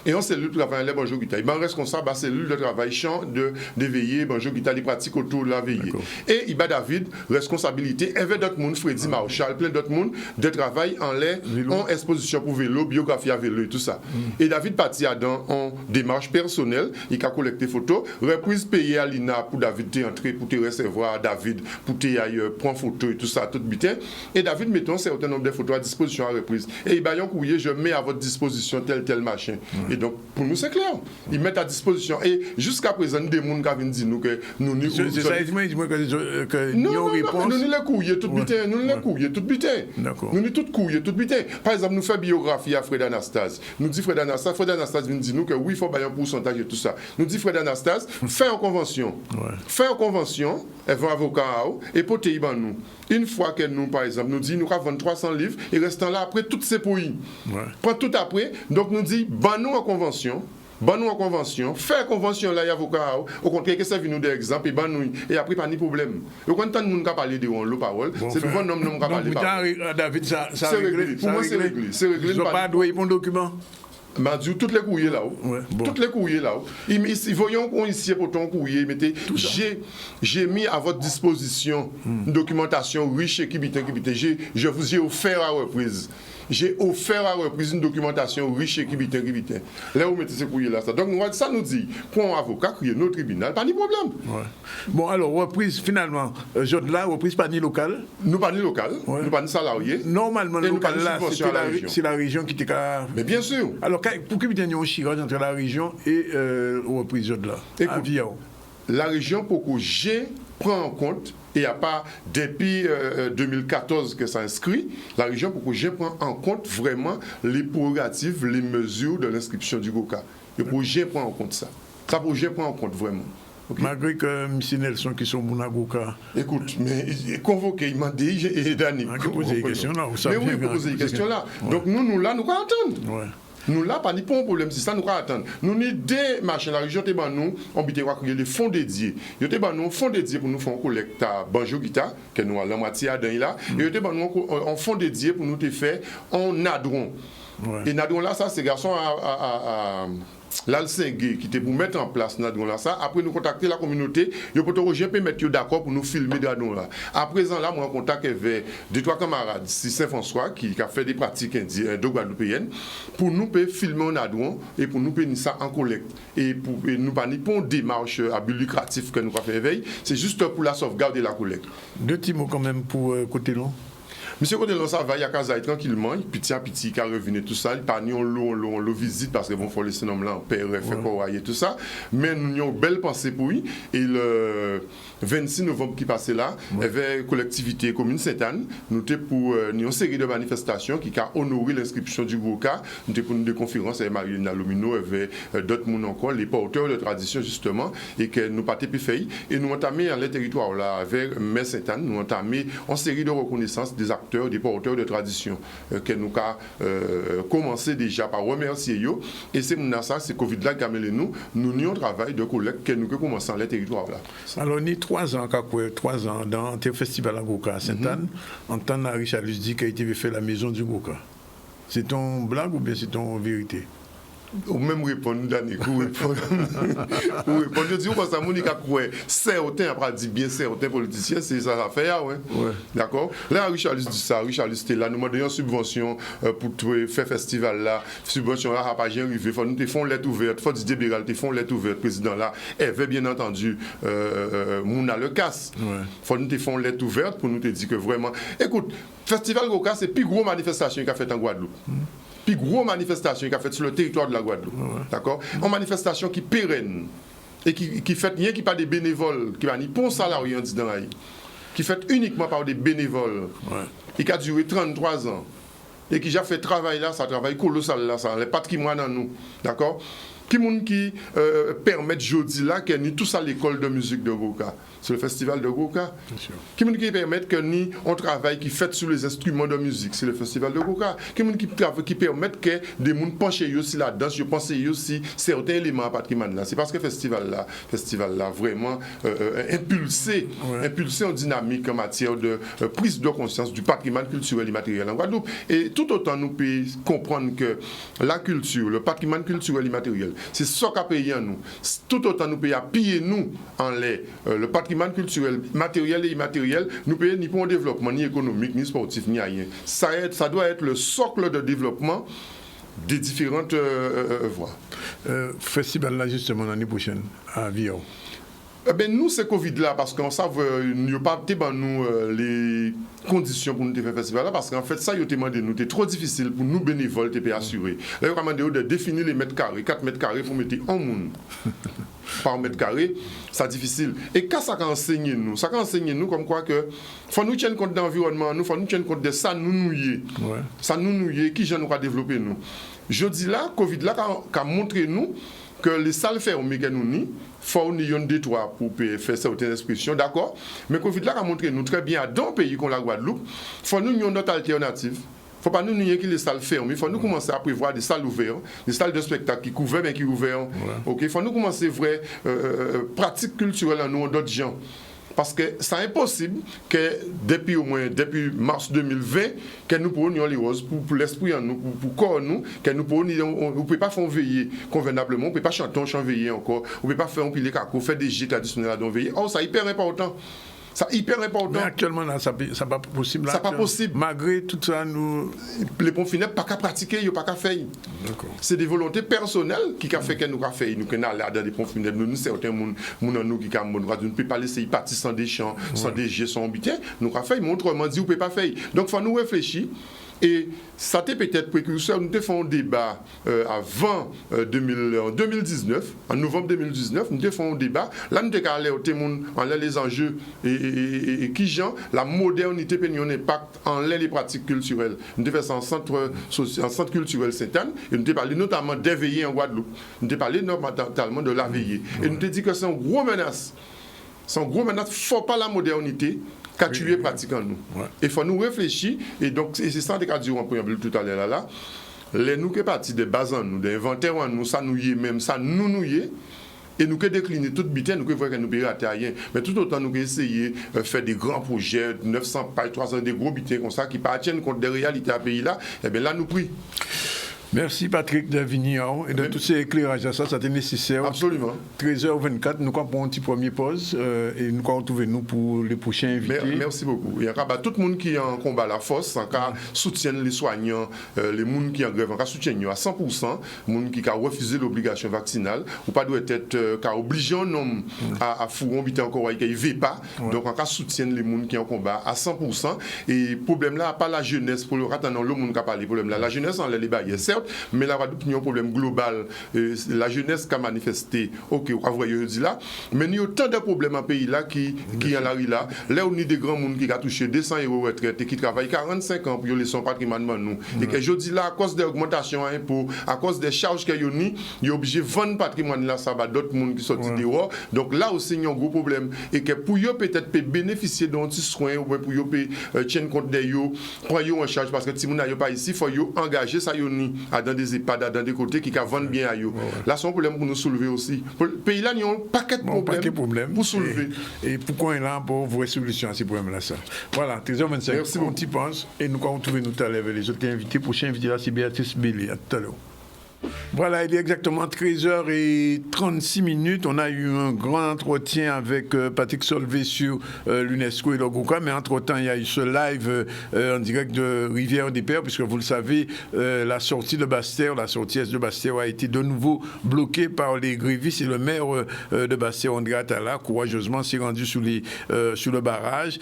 et en cellule pour travail, en les bonjour guitare. Il est responsable à cellule de travail, champ de veiller, bonjour guitare, les pratiques autour de la veillée. Et il bat David, responsabilité. Avec d'autres monde, Freddy Marshall, plein d'autres monde, de travail en l'air, en exposition pour vélo, biographie à vélo et tout ça. Et David parti dans en démarche personnelle, il a collecté photos, reprise payée à l'INA pour David t'entrer, pour te recevoir David, pour te prendre photo et tout ça, tout bitin. Et David mettons un certain nombre de photos à disposition à reprise. Et il baillon courrier, je mets à votre disposition tel machin. Et donc, pour nous, c'est clair. Ils mettent à disposition. Et jusqu'à présent, des gens qui viennent dire nous que nous n'y c'est ça, dis-moi que nous réponse. Nous les courriers tout bitin, nous les courriers tout bitin. D'accord. Nous les tout courriers tout bitin. Par exemple, nous faisons biographie à Fred Anastase. Nous dit Fred Anastase vient dire nous que oui, il faut bailler un pourcentage et tout ça. Nous dit Fred Anastase, fait en convention. Fait en convention, elle va avocat et pour te nous. Une fois que nous, par exemple, nous dit nous avons 300 livres et restant là après toutes ces pays. Prends tout après, donc nous dit nous en convention. Nous en convention, faire convention là, il y a avocat, au contraire, que ça vient nous des exemples, et après, pas de problème. Et quand on nous parle de l'eau parole, c'est devant nous qui parle de parole. David, ça c'est réglé. Pour moi, c'est réglé. Ils n'ont pas doué pour un document. M'a dit toutes les courriers là-haut. Toutes les courriers là-haut. Voyons qu'on ici pour ton courrier, mettez. J'ai mis à votre disposition une documentation riche et qui je vous ai offert à reprise. J'ai offert à reprise une documentation riche et qui là où mettez ces courriers là. Donc ça nous dit pour un avocat crier notre tribunal, pas de problème. Bon alors reprise finalement, là reprise pas ni local. Nous pas ni local, nous pas ni salariés. Normalement local là c'est la région qui était. Mais bien sûr. Alors pour que vous ayez un chirage entre la région et reprise là. La région pour que j'ai prend en compte, et il n'y a pas depuis 2014 que ça inscrit, la région pour que j'ai prend en compte vraiment les prérogatives, les mesures de l'inscription du GOCA. Et pour que j'ai prend en compte ça. Ça pour que j'ai prend en compte vraiment. Okay. Malgré que M. Nelson qui sont bons à GOCA. Écoute, mais convoqué, il m'a dit, et Dani. Il faut poser des questions là. Mais oui, il faut poser des questions là. Donc nous là, nous allons attendre. Ouais. Nous là, pas de problème, c'est ça, nous allons attendre. Nous avons des machines, la région, nous, on va créer des fonds dédiés. Il y a des fonds dédiés pour nous faire un collecte à Banjo Guita, que nous avons la moitié à Dain là. Et il y a des fonds dédiés pour nous faire en Nadron. Et Nadron là, ça, c'est garçon à l'Alsengue qui était pour mettre en place Nadron là ça. Après nous contacter la communauté, yo peut mettre d'accord pour nous filmer Nadron là. À présent là, moi en contact avec deux trois camarades, si Saint-François qui a fait des pratiques de guadeloupéennes pour nous peut filmer Nadron et pour nous payer ça en collecte et pour nous pas une démarche à but lucratif que nous avons fait veille, c'est juste pour la sauvegarde de la collecte. Deux petits mots quand même pour côté long. Monsieur Codelon, ça va, il y a Kazaï tranquillement, petit à petit, il a revenu tout ça, il pas ni on le visite parce que bon, faut laisser nom là en PRF, et tout ça, mais nous avons une belle pensée pour lui, et le 26 novembre qui passait là, il y avait une collectivité commune Sainte-Anne, nous étions pour une série de manifestations qui a honoré l'inscription du GOCA, nous étions pour une conférence avec Marina Lomino, il y avait d'autres monde encore, les porteurs de tradition justement, et que nous pas pu faire, et nous entamé dans les territoires là, avec Mère Sainte-Anne, nous entamé une série de reconnaissance des acteurs, des porteurs de tradition que nous avons commencé déjà par remercier eux. Et c'est ça, c'est Covid là qui a mené nous avons un travail de collecte que nous avons commencé dans les territoires là. Alors, nous 3 ans dans le festival à GOCA à Sainte-Anne, en temps de Richard dit qu'il a été fait la maison du GOCA. C'est ton blague ou bien c'est ton vérité? Ou même répondre, Dani, ou répondre. Je dis, parce que Monica Koué, certains, après dit bien certains politiciens, c'est ça l'affaire, ouais. D'accord? Là, Richard dit ça, Richard était là, nous demandons une subvention pour faire festival là, subvention là, pas jamais arrivé, faut nous te font lettre ouverte, faut Didier Béral te font lettre ouverte, président là, avait bien entendu Mouna le casse. Faut nous te font lettre ouverte pour nous te dire que vraiment, écoute, Festival GOCA, c'est la plus grosse manifestation qu'a fait en Guadeloupe. Puis grosse manifestation qui a fait sur le territoire de la Guadeloupe. D'accord? Une manifestation qui pérenne et qui fait rien qui pas des bénévoles, qui va ni pour salariés en disant qui fait uniquement par des bénévoles. Et qui a duré 33 ans. Et qui a fait travail là, ça travaille colossal là, ça les patrimoine dans nous. D'accord? Qui permettent jeudi là que nous tous à l'école de musique de GOCA, c'est le festival de GOCA. Qui permettent que nous on travaille qui fait sur les instruments de musique, c'est le festival de GOCA. Qui permettent que des gens penchent aussi la danse, je pense aussi certains éléments à patrimoine là. C'est parce que festival là vraiment impulsé en dynamique en matière de prise de conscience du patrimoine culturel et matériel en Guadeloupe. Et tout autant nous pouvons comprendre que la culture, le patrimoine culturel et matériel, c'est ça qu'a payé en nous. Tout autant nous payons à piller nous en le patrimoine patrimoine culturel, matériel et immatériel, nous payons ni pour un développement, ni économique, ni sportif, ni rien. Ça doit être le socle de développement des différentes voies. Festival là justement l'année prochaine à Viao. Eh bien, nous, c'est Covid-là, parce qu'on sait qu'il n'y a pas les conditions pour nous faire le festival là, parce qu'en fait, ça, il a demandé nous, c'est trop difficile pour nous bénévoles de assurer. Là, il a demandé de définir les mètres carrés, 4 mètres carrés pour mettre un monde par mètre carré, c'est difficile. Et qu'est-ce que ça enseigne nous? Ça enseigne nous comme quoi que faut nous tenir compte de l'environnement, nous faut nous tenir compte de ça nous nouiller. Ouais. Ça nous nouiller, qui j'en aura développé nous. Je dis là, Covid-là, qu'a montré nous que les salles fermées que nous n'y, faut nous ayons des toits pour faire certaines expressions, d'accord? Mais Covid là a montré nous très bien dans le pays comme la Guadeloupe, faut nous ayons d'autres alternatives. Faut pas nous nier que les salles fermées, faut nous commencer à prévoir des salles ouvertes, des salles de spectacle qui couvrent mais qui ouvertes. OK, faut nous commencer vraie pratique culturelle en nous d'autres gens. Parce que c'est impossible que depuis mars 2020, que nous pourrions les roses pour l'esprit en nous, pour corps nous, que nous pourrions, on ne peut pas faire veiller convenablement, on ne peut pas chanter, on chante veiller encore, on ne peut pas faire un pilier caco, faire des jets traditionnels à don veiller. Oh, c'est hyper important. C'est hyper important. Mais actuellement, là, ça n'est pas possible. Ça n'est pas possible. Malgré tout ça, les pompes funèbres, pas qu'à pratiquer, ils n'ont pas qu'à faire. C'est des volontés personnelles qui ont fait que nous avons fait. Nous avons allé dans des pompes funèbres. Nous, certains nous qui ne peut pas laisser partir sans des chants, sans des jets, sans butin. Nous avons fait, mais autrement dit, on ne peut pas faire. Donc, il faut nous réfléchir. Et ça était peut-être précurseur. Nous avons fait un débat avant 2019, en novembre 2019, nous avons fait un débat. Là, nous avons allé au témoin en l'air les enjeux et qui genre la modernité peut un impact en l'air les pratiques culturelles. Nous avons fait ça en centre culturel Sainte-Anne et nous avons parlé notamment d'éveiller en Guadeloupe. Nous avons parlé notamment de la veiller. Et nous avons dit que c'est une grosse menace. C'est une grosse menace. Il ne faut pas la modernité. Qu'à tuer pratiquant nous. Il faut nous réfléchir, et donc c'est ça que je en préambule tout à l'heure là. Les nous qui partent des bases en nous, des inventaires en nous, ça nous y est même, ça nous y est. Et nous que décliner toute bitine, nous que voir que nous payons à rien. Mais tout autant nous essayer de faire des grands projets, 900 pailles, 300, des gros bitins comme ça, qui tiennent compte des réalités à pays là, et bien là nous prie. Merci Patrick Davignon et de tous ces éclairages à ça, ça était nécessaire. Absolument. 13h24, nous avons un petit premier pause et nous allons retrouver nous pour les prochains invités. Merci beaucoup. Il y a tout le monde qui est en combat à la force, soutiennent les soignants, les gens qui sont en grève, soutiennent à 100%, les gens qui ont refusé l'obligation vaccinale, ou pas doit être obligé un homme à fourrer encore et qu'il ne veut pas. Donc on soutiennent les gens qui sont en combat à 100%. Et le problème là, pas la jeunesse, pour le ratanant, le monde qui a parlé, problème là, la jeunesse, on les barrières, certes. Mais là, il y a un problème global. La jeunesse qui a manifesté, ok, on va dire là. Mais il y a autant de problèmes en pays là qui en arrivent là. Là, on a des grands monde qui ont touché 200 € retraite et qui travaillent 45 ans pour les son patrimoine nous. Et que je dis là, à cause de l'augmentation à impôts, à cause des charges qu'il y a, il est obligé de vendre patrimoine là, ça va d'autres monde qui sortent dehors. Donc là aussi, il y a un gros problème. Et que pour eux peut-être bénéficier d'un petit soin ou pour eux tenir compte de eux, prendre eux en charge parce que si vous n'avez pas ici, il faut engager ça dans des EHPAD, dans des côtés qui vendent bien à eux. Là, c'est un problème pour nous soulever aussi. Le pays là, il y a un paquet de problèmes pour soulever. Et pourquoi on est là pour voir solution à ces problèmes-là ça. Voilà, 13h25, merci on y pense et nous allons retrouver nous tout à l'heure avec les autres invités. Prochain invité là, c'est Béatrice Bellé. À tout à l'heure. Voilà, il est exactement 13h36. On a eu un grand entretien avec Patrick Solvay sur l'UNESCO et le Gouka, mais entre-temps, il y a eu ce live en direct de Rivière des Pères, puisque vous le savez, la sortie de Basse-Terre, la sortie est de Basse-Terre a été de nouveau bloquée par les grévistes et le maire de Basse-Terre, André Atala, courageusement s'est rendu sur le barrage,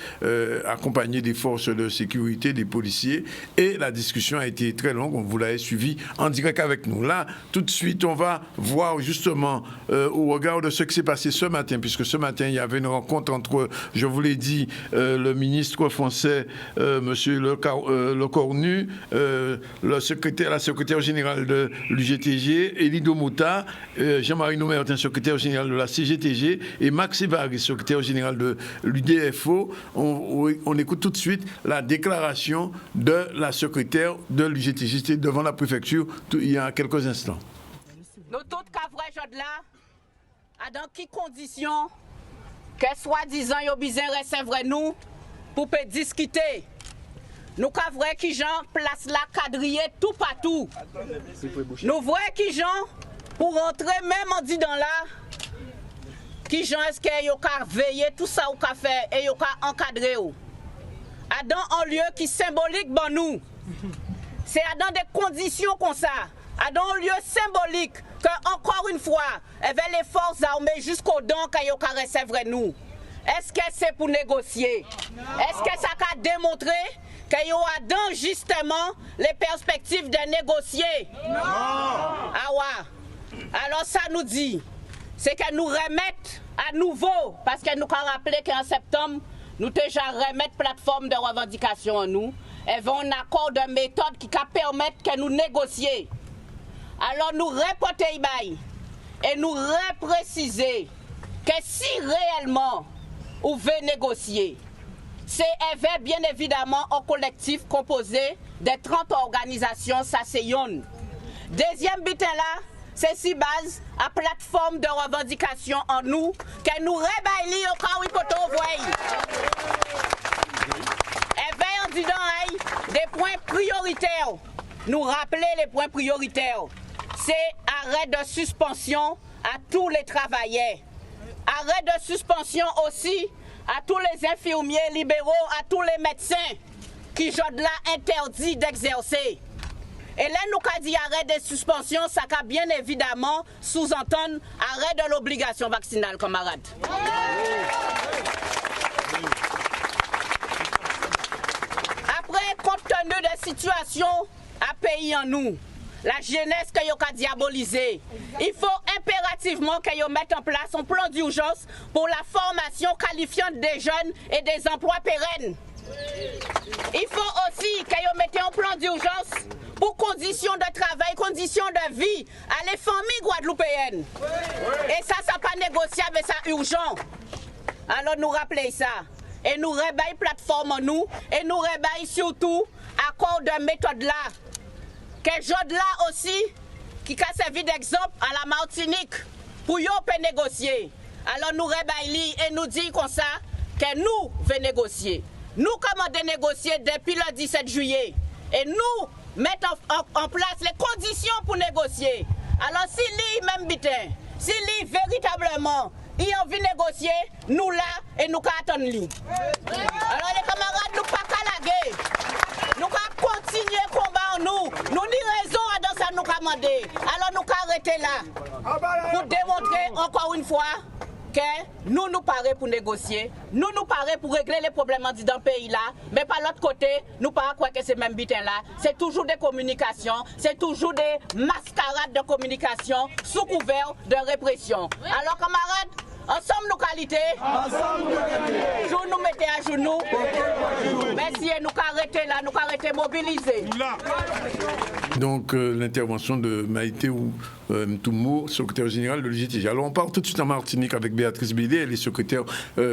accompagné des forces de sécurité, des policiers, et la discussion a été très longue, vous l'avez suivi en direct avec nous. Là, tout de suite, on va voir justement au regard de ce qui s'est passé ce matin, puisque ce matin, il y avait une rencontre entre, je vous l'ai dit, le ministre français, M. Lecornu, la secrétaire générale de l'UGTG, Elie Domota, Jean-Marie Noumertin, secrétaire général de la CGTG, et Max Evary, secrétaire général de l'UDFO. On écoute tout de suite la déclaration de la secrétaire de l'UGTG. C'était devant la préfecture il y a quelques instants. Nous tous cavrés là, à dans quelles conditions que soi-disant ils ont besoin de recevoir nous pour discuter. Nous cavrés qui gens place la quadriller tout partout. Nous voyons qui gens pour rentrer même en dit dans là qui gens est-ce que yo ka veiller tout ça ou ka faire et yo ka encadrer ou. Dans un lieu qui symbolique pour nous. C'est dans des conditions comme ça, dans un lieu symbolique que encore une fois, avec les forces armées jusqu'au don que yo ka recevoir nous. Est-ce que c'est pour négocier? Est-ce que ça a démontré qu'il y a dans justement les perspectives de négocier? Non! Ah ouais. Alors ça nous dit, c'est que nous remettre à nouveau, parce que nous avons rappelé qu'en septembre, nous déjà remettre plateforme de revendication en nous, et un accord de méthode qui va permettre que nous négocions. Alors nous reporter et nous repréciser que si réellement on veut négocier, c'est bien évidemment un collectif composé de 30 organisations, ça c'est yon. Deuxième but là, c'est si base à plateforme de revendication en nous, que nous rebaillons au cas où il faut envoyer. Et bien en disant des points prioritaires, nous rappeler les points prioritaires, c'est arrêt de suspension à tous les travailleurs. Arrêt de suspension aussi à tous les infirmiers libéraux, à tous les médecins qui sont là interdits d'exercer. Et là, nous avons dit arrêt de suspension, ça va bien évidemment sous-entendre arrêt de l'obligation vaccinale, camarades. Après, compte tenu de la situation à pays en nous, la jeunesse que vous avez diabolisée, il faut impérativement que vous mettez en place un plan d'urgence pour la formation qualifiante des jeunes et des emplois pérennes. Il faut aussi que vous mettez un plan d'urgence pour conditions de travail, conditions de vie à les familles guadeloupéennes. Et ça pas négociable, mais ça urgent. Alors nous rappelons ça. Et nous réveillons plateforme en nous. Et nous réveillons surtout accord de méthode là. Que Jod là aussi, qui a servi d'exemple à la Martinique, pour yon peut négocier. Alors nous réveillons et nous disons comme ça que nous venons négocier. Nous commandons négocier depuis le 17 juillet. Et nous mettons en place les conditions pour négocier. Alors si lui même bitin, si lui véritablement il a envie de négocier, nous là et nous attendons lui. Alors les camarades, nous pas calaguer. Nous allons continuer le combat en nous. Nous ni raison à dans ça nous commander. Alors nous allons arrêter là. Pour démontrer encore une fois que nous paraît pour négocier, nous paraît pour régler les problèmes dans le pays là, mais par l'autre côté, nous paraît quoi que c'est même butin là, c'est toujours des communications, c'est toujours des mascarades de communication sous couvert de répression. Alors camarades, ensemble nos qualités, jour nous mettez à genoux, merci et nous arrêter là, nous arrêter mobiliser. Donc l'intervention de Maïté Mtoumou, secrétaire général de l'UGTG. Alors on part tout de suite en Martinique avec Béatrice Bédé, elle est secrétaire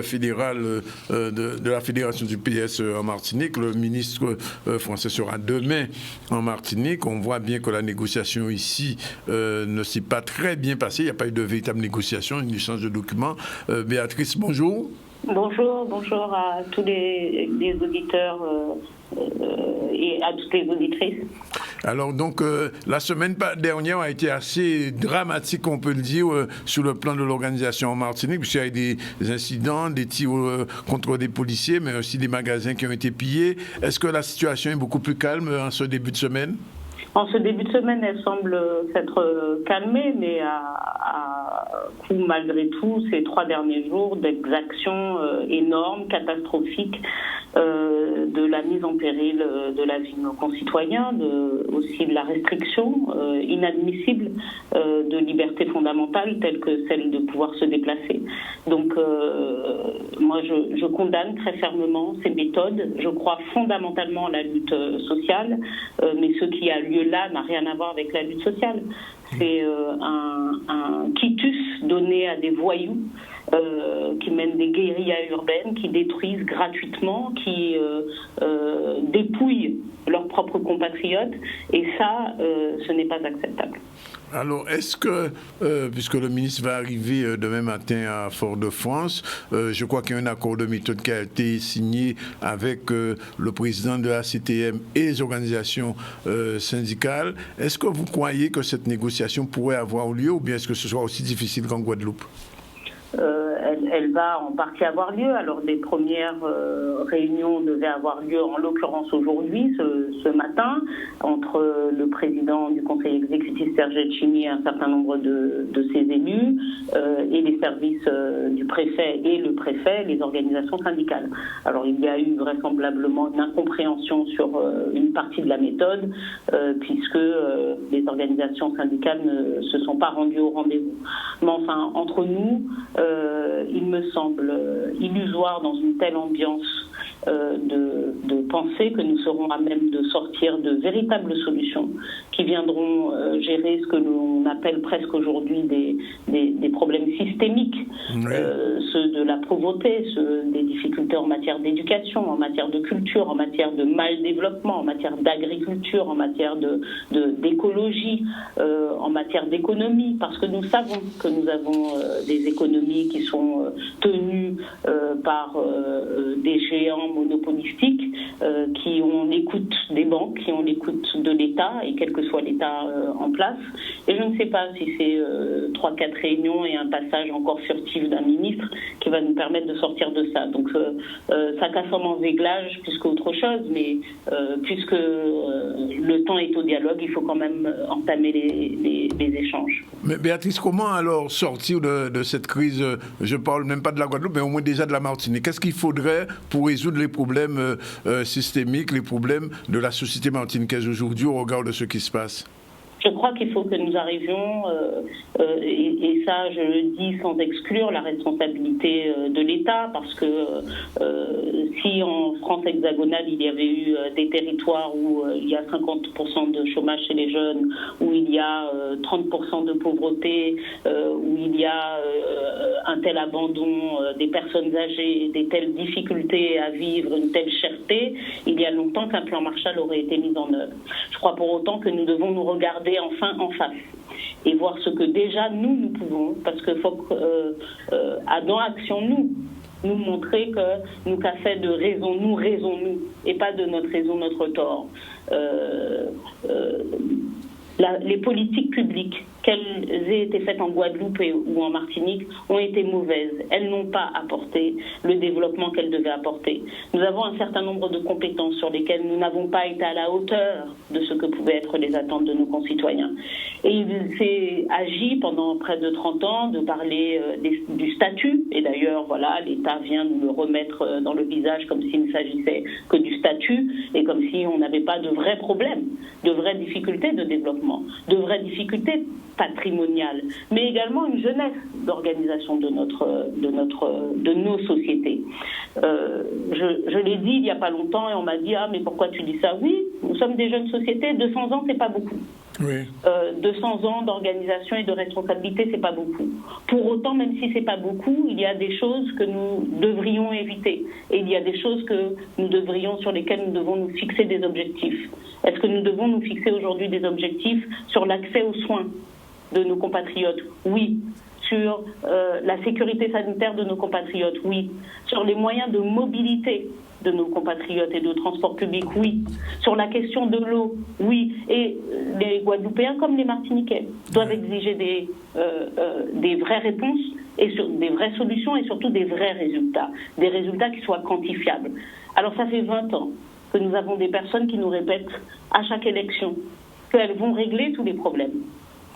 fédérale de la fédération du PS en Martinique. Le ministre français sera demain en Martinique. On voit bien que la négociation ici ne s'est pas très bien passée. Il n'y a pas eu de véritable négociation, une échange de documents. Béatrice, bonjour. Bonjour à tous les auditeurs et à toutes les auditrices. Alors donc la semaine dernière a été assez dramatique, on peut le dire, sur le plan de l'organisation en Martinique, puisqu'il y a eu des incidents, des tirs contre des policiers, mais aussi des magasins qui ont été pillés. Est-ce que la situation est beaucoup plus calme en ce début de semaine ? En ce début de semaine, elle semble s'être calmée, mais à coup, malgré tout, ces 3 derniers jours d'exactions énormes, catastrophiques, de la mise en péril de la vie de nos concitoyens, aussi de la restriction inadmissible de libertés fondamentales telles que celle de pouvoir se déplacer. Donc, moi, je condamne très fermement ces méthodes. Je crois fondamentalement à la lutte sociale, mais ce qui a lieu là n'a rien à voir avec la lutte sociale. C'est un quitus donné à des voyous qui mènent des guérillas urbaines, qui détruisent gratuitement, qui dépouillent leurs propres compatriotes. Et ça, ce n'est pas acceptable. Alors, est-ce que, puisque le ministre va arriver demain matin à Fort-de-France, je crois qu'il y a un accord de méthode qui a été signé avec le président de la CTM et les organisations syndicales. Est-ce que vous croyez que cette négociation pourrait avoir lieu ou bien est-ce que ce sera aussi difficile qu'en Guadeloupe ? elle va en partie avoir lieu. Alors des premières réunions devaient avoir lieu, en l'occurrence aujourd'hui, ce matin, entre le président du conseil exécutif Serge Letchimy et un certain nombre de ses élus, et les services du préfet et le préfet, les organisations syndicales. Alors il y a eu vraisemblablement une incompréhension sur une partie de la méthode, puisque les organisations syndicales ne se sont pas rendues au rendez-vous. Mais enfin, entre nous, il me semble illusoire dans une telle ambiance de penser que nous serons à même de sortir de véritables solutions qui viendront gérer ce que l'on appelle presque aujourd'hui des problèmes systémiques, ceux de la pauvreté, ceux des difficultés en matière d'éducation, en matière de culture, en matière de mal-développement, en matière d'agriculture, en matière d'écologie, en matière d'économie, parce que nous savons que nous avons des économies qui sont tenues par des géants monopolistiques qui ont l'écoute des banques, qui ont l'écoute de l'État, et quel que soit l'État en place. Et je ne sais pas si c'est 3-4 réunions et un passage encore furtif d'un ministre qui va nous permettre de sortir de ça. Donc ça casse en réglage plus qu'autre chose, mais puisque le temps est au dialogue, il faut quand même entamer les échanges. Mais Béatrice, comment alors sortir de cette crise? Je ne parle même pas de la Guadeloupe, mais au moins déjà de la Martinique. Qu'est-ce qu'il faudrait pour résoudre les problèmes systémiques, les problèmes de la société martiniquaise aujourd'hui au regard de ce qui se passe? Je crois qu'il faut que nous arrivions, et ça je le dis sans exclure la responsabilité de l'État, parce que si en France hexagonale il y avait eu des territoires où il y a 50% de chômage chez les jeunes, où il y a 30% de pauvreté, où il y a un tel abandon des personnes âgées, des telles difficultés à vivre, une telle cherté, il y a longtemps qu'un plan Marshall aurait été mis en œuvre. Je crois pour autant que nous devons nous regarder enfin en face et voir ce que déjà nous pouvons, parce qu'il faut dans Action nous montrer que nous qu'a fait de raisons-nous, et pas de notre raison, notre tort. Les politiques publiques, qu'elles aient été faites en Guadeloupe ou en Martinique, ont été mauvaises. Elles n'ont pas apporté le développement qu'elles devaient apporter. Nous avons un certain nombre de compétences sur lesquelles nous n'avons pas été à la hauteur de ce que pouvaient être les attentes de nos concitoyens. Et il s'est agi pendant près de 30 ans de parler du statut. Et d'ailleurs, voilà, l'État vient nous le remettre dans le visage comme s'il ne s'agissait que du statut et comme si on n'avait pas de vrais problèmes, de vraies difficultés de développement, de vraies difficultés patrimoniales, mais également une jeunesse d'organisation de nos sociétés. Je l'ai dit il n'y a pas longtemps et on m'a dit « Ah, mais pourquoi tu dis ça ?» Oui, nous sommes des jeunes sociétés, 200 ans, c'est pas beaucoup. Oui. 200 ans d'organisation et de responsabilité, c'est pas beaucoup. Pour autant, même si c'est pas beaucoup, il y a des choses que nous devrions éviter. Et il y a des choses sur lesquelles nous devons nous fixer des objectifs. Est-ce que nous devons nous fixer aujourd'hui des objectifs sur l'accès aux soins de nos compatriotes? Oui. Sur la sécurité sanitaire de nos compatriotes? Oui. Sur les moyens de mobilité de nos compatriotes et de transport public? Oui. Sur la question de l'eau? Oui. Et les Guadeloupéens comme les Martiniquais doivent exiger des vraies réponses et des vraies solutions et surtout des vrais résultats. Des résultats qui soient quantifiables. Alors ça fait 20 ans que nous avons des personnes qui nous répètent à chaque élection qu'elles vont régler tous les problèmes.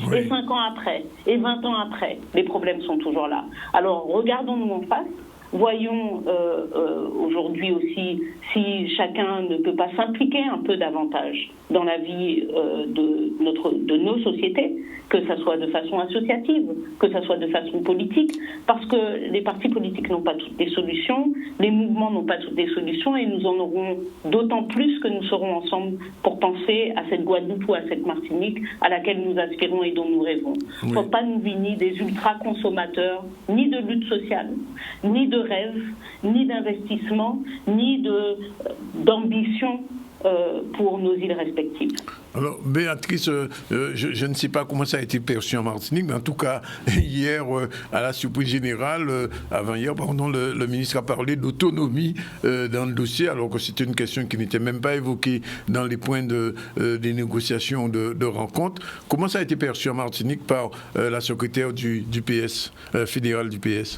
Oui. Et 5 ans après, et 20 ans après, les problèmes sont toujours là. Alors regardons-nous en face. Voyons aujourd'hui aussi si chacun ne peut pas s'impliquer un peu davantage dans la vie de nos sociétés, que ça soit de façon associative, que ça soit de façon politique, parce que les partis politiques n'ont pas toutes les solutions, les mouvements n'ont pas toutes les solutions, et nous en aurons d'autant plus que nous serons ensemble pour penser à cette Guadeloupe ou à cette Martinique à laquelle nous aspirons et dont nous rêvons. Il ne faut pas nous vigner des ultra-consommateurs, ni de lutte sociale, ni de rêve, ni d'investissement, ni d'ambition pour nos îles respectives. Alors, Béatrice, je ne sais pas comment ça a été perçu en Martinique, mais en tout cas, hier, à la surprise générale, avant-hier, pardon, le ministre a parlé d'autonomie dans le dossier, alors que c'était une question qui n'était même pas évoquée dans les points des négociations de rencontre. Comment ça a été perçu en Martinique par la secrétaire du PS, fédérale du PS?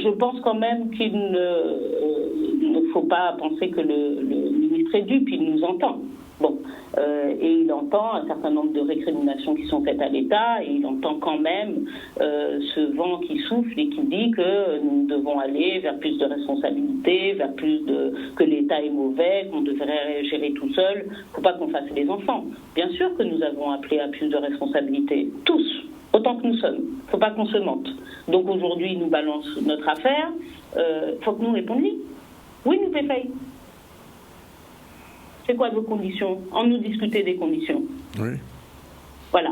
je pense quand même qu'il ne faut pas penser que le ministre est dupe, il nous entend. Bon, et il entend un certain nombre de récriminations qui sont faites à l'État, et il entend quand même ce vent qui souffle et qui dit que nous devons aller vers plus de responsabilités, vers plus que l'État est mauvais, qu'on devrait gérer tout seul. Il ne faut pas qu'on fasse les enfants. Bien sûr que nous avons appelé à plus de responsabilités, tous, autant que nous sommes. Il ne faut pas qu'on se mente. Donc aujourd'hui, il nous balance notre affaire. Il faut que nous répondions. Oui, nous payons. C'est quoi vos conditions? En nous discuter des conditions. Oui. Voilà.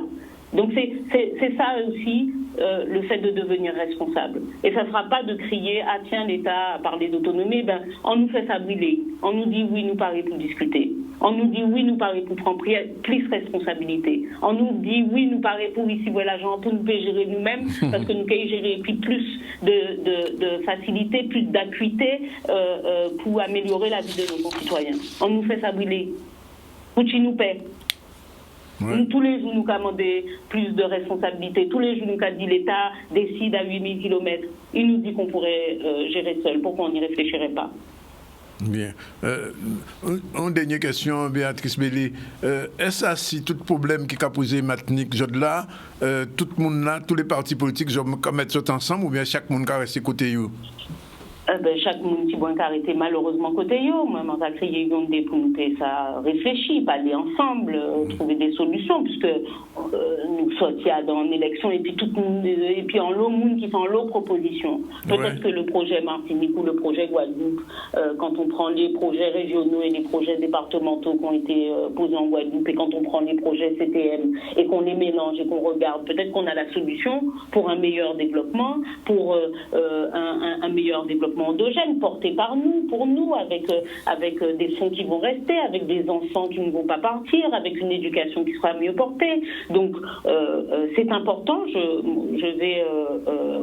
Donc c'est ça aussi le fait de devenir responsable. Et ça ne sera pas de crier « Ah tiens, l'État a parlé d'autonomie », on nous fait ça brûler. On nous dit « Oui, nous paraît pour discuter ». On nous dit « Oui, nous paraît pour prendre plus responsabilité ». On nous dit « Oui, nous paraît pour ici voir l'argent, pour nous gérer nous-mêmes, parce que nous pouvons gérer puis plus de facilité, plus d'acuité pour améliorer la vie de nos concitoyens ». On nous fait ça brûler. Pour qui nous paie. Ouais. Tous les jours, nous avons demandé plus de responsabilités. Tous les jours, nous avons dit l'État décide à 8000 km. Il nous dit qu'on pourrait gérer seul. Pourquoi on n'y réfléchirait pas? Bien. Une dernière question, Béatrice Bellé. Est-ce que tout problème qui a posé Matnik, là, tout le monde là, tous les partis politiques, je vais mettre ça ensemble ou bien chaque monde a resté côté eux? Chaque monde qui a arrêté malheureusement côté yo. Moi, je vais créer une idée pour nous ça réfléchir, parler ensemble, trouver des solutions, puisque nous sortions dans l'élection et puis tout le monde, et puis en l'eau monde qui sont en l'eau proposition. Peut-être que le projet Martinique ou le projet Guadeloupe, quand on prend les projets régionaux et les projets départementaux qui ont été posés en Guadeloupe, et quand on prend les projets CTM et qu'on les mélange et qu'on regarde, peut-être qu'on a la solution pour un meilleur développement, pour un meilleur développement endogène porté par nous, pour nous, avec des fonds qui vont rester, avec des enfants qui ne vont pas partir, avec une éducation qui sera mieux portée. Donc, c'est important. Je vais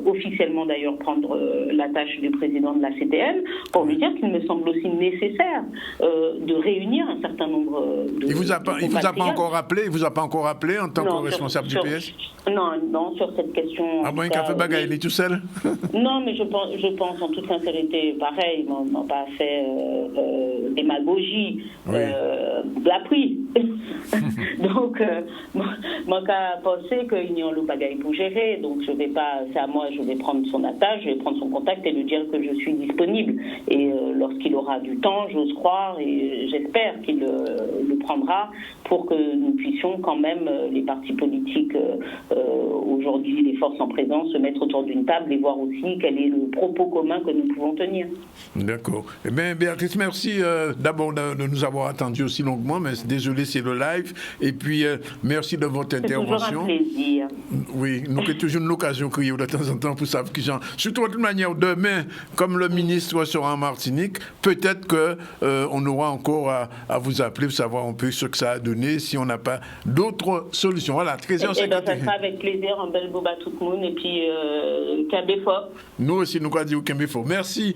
officiellement d'ailleurs prendre la tâche du président de la CTM pour lui dire qu'il me semble aussi nécessaire de réunir un certain nombre de... Il vous a pas encore appelé? Il vous a pas encore appelé en tant que responsable du PS? Non, sur cette question... Ah bon, il a fait bagaille, il est tout seul? Non, mais je pense en toute sincérité, pareil, ils n'ont pas fait démagogie, l'appui. Donc, moi, j'ai pensé qu'il n'y a pas de bagaille pour gérer, donc je vais pas, c'est à moi, je vais prendre son attache, je vais prendre son contact et lui dire que je suis disponible. Et lorsqu'il aura du temps, j'ose croire et j'espère qu'il le prendra pour que nous puissions quand même, les partis politiques, aujourd'hui, les forces en présence, se mettre autour d'une table et voir aussi quel est le propos commun que nous pouvons tenir. D'accord. Eh bien, Béatrice, merci d'abord de nous avoir attendu aussi longuement, mais désolé, c'est le live. Et puis, merci de votre intervention. C'est toujours un plaisir. Oui, nous avons toujours une occasion de crier de temps en temps pour savoir qui j'en... Surtout de toute manière, demain, comme le ministre sera en Martinique, peut-être qu'on aura encore à vous appeler pour savoir un peu ce que ça a donné, si on n'a pas d'autres solutions. Voilà, 13h50. Et donc, ça sera avec plaisir, un bel boba tout le monde, et puis, Kambefo. Nous aussi, nous allons dire Kambefo. Merci,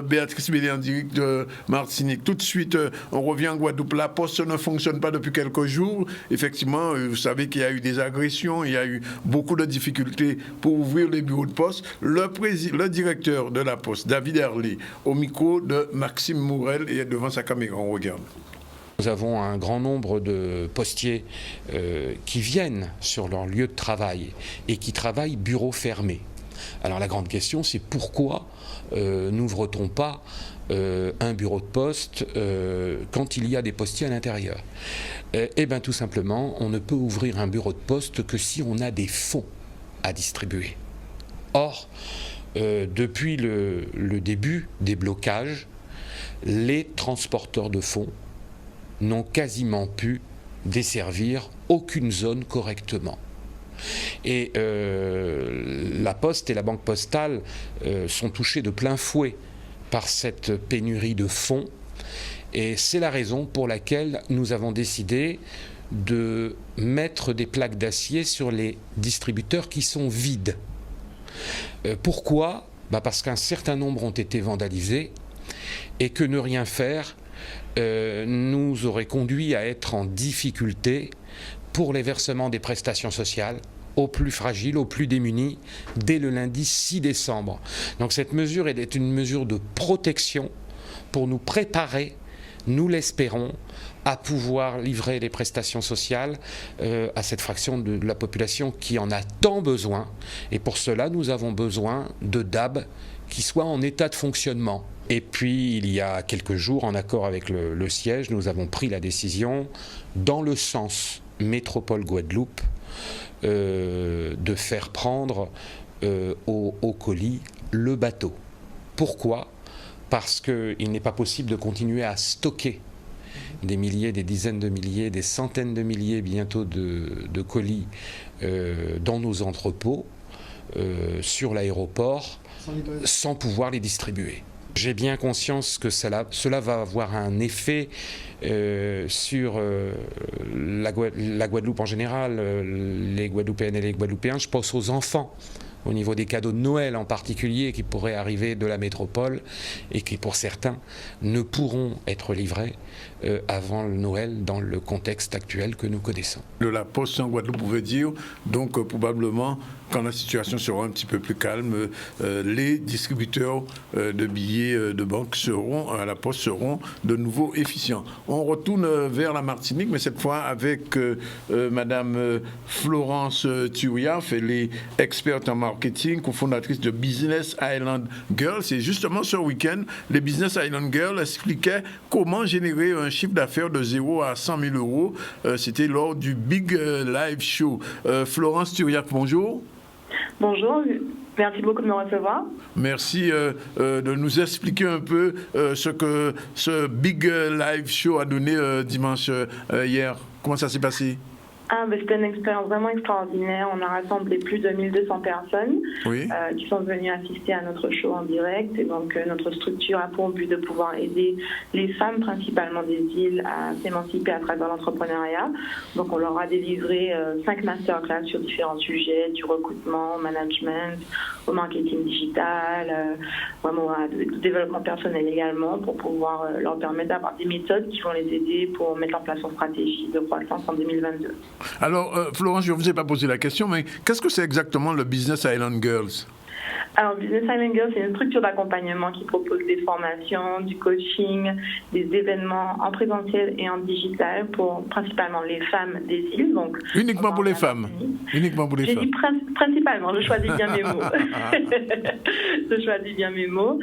Béatrice Bellé en direct de Martinique. Tout de suite, on revient en Guadeloupe. La poste ne fonctionne pas depuis quelques jours. Effectivement, vous savez qu'il y a eu des agressions, il y a eu beaucoup de difficultés pour ouvrir les bureaux de poste. Le directeur de la poste, David Herlé, au micro de Maxime Mourel, et devant sa caméra, on regarde. Nous avons un grand nombre de postiers qui viennent sur leur lieu de travail et qui travaillent bureau fermé. Alors la grande question, c'est pourquoi n'ouvre-t-on pas un bureau de poste quand il y a des postiers à l'intérieur? Eh bien tout simplement, on ne peut ouvrir un bureau de poste que si on a des fonds à distribuer. Or, depuis le début des blocages, les transporteurs de fonds n'ont quasiment pu desservir aucune zone correctement. Et la Poste et la Banque Postale sont touchés de plein fouet par cette pénurie de fonds. Et c'est la raison pour laquelle nous avons décidé de mettre des plaques d'acier sur les distributeurs qui sont vides. Pourquoi ? Parce qu'un certain nombre ont été vandalisés et que ne rien faire nous aurait conduit à être en difficulté pour les versements des prestations sociales, aux plus fragiles, aux plus démunis, dès le lundi 6 décembre. Donc cette mesure est une mesure de protection pour nous préparer, nous l'espérons, à pouvoir livrer les prestations sociales à cette fraction de la population qui en a tant besoin. Et pour cela, nous avons besoin de DAB qui soient en état de fonctionnement. Et puis, il y a quelques jours, en accord avec le siège, nous avons pris la décision, dans le sens métropole Guadeloupe, de faire prendre au colis le bateau. Pourquoi ? Parce qu'il n'est pas possible de continuer à stocker des milliers, des dizaines de milliers, des centaines de milliers bientôt de colis dans nos entrepôts, sur l'aéroport, sans pouvoir les distribuer. J'ai bien conscience que cela va avoir un effet sur la Guadeloupe en général, les Guadeloupéennes et les Guadeloupéens. Je pense aux enfants, au niveau des cadeaux de Noël en particulier, qui pourraient arriver de la métropole et qui, pour certains, ne pourront être livrés avant le Noël dans le contexte actuel que nous connaissons. De la Poste en Guadeloupe, vous pouvez dire, donc probablement, quand la situation sera un petit peu plus calme, les distributeurs de billets de banque à la Poste seront de nouveau efficients. On retourne vers la Martinique, mais cette fois avec Madame Florence Turiaf, elle est experte en marketing, cofondatrice de Business Island Girls. Et justement, ce week-end, les Business Island Girls expliquaient comment générer un chiffre d'affaires de 0 à 100 000 euros. C'était lors du Big Live Show. Florence Turiaf, bonjour. Bonjour, merci beaucoup de me recevoir. Merci de nous expliquer un peu ce que ce Big Live Show a donné dimanche hier. Comment ça s'est passé? C'était une expérience vraiment extraordinaire. On a rassemblé plus de 1200 personnes qui sont venues assister à notre show en direct. Et donc, notre structure a pour but de pouvoir aider les femmes, principalement des îles, à s'émanciper à travers l'entrepreneuriat. Donc, on leur a délivré 5 masterclass sur différents sujets, du recrutement, au management, au marketing digital, vraiment au développement personnel également, pour pouvoir leur permettre d'avoir des méthodes qui vont les aider pour mettre en place une stratégie de croissance en 2022. Alors, Florence, je ne vous ai pas posé la question, mais qu'est-ce que c'est exactement le Business Island Girls? Alors, Business Island Girls, c'est une structure d'accompagnement qui propose des formations, du coaching, des événements en présentiel et en digital pour principalement les femmes des îles. Donc, uniquement pour les femmes. Uniquement pour les femmes. J'ai dit principalement, je choisis bien mes mots. Je choisis bien mes mots.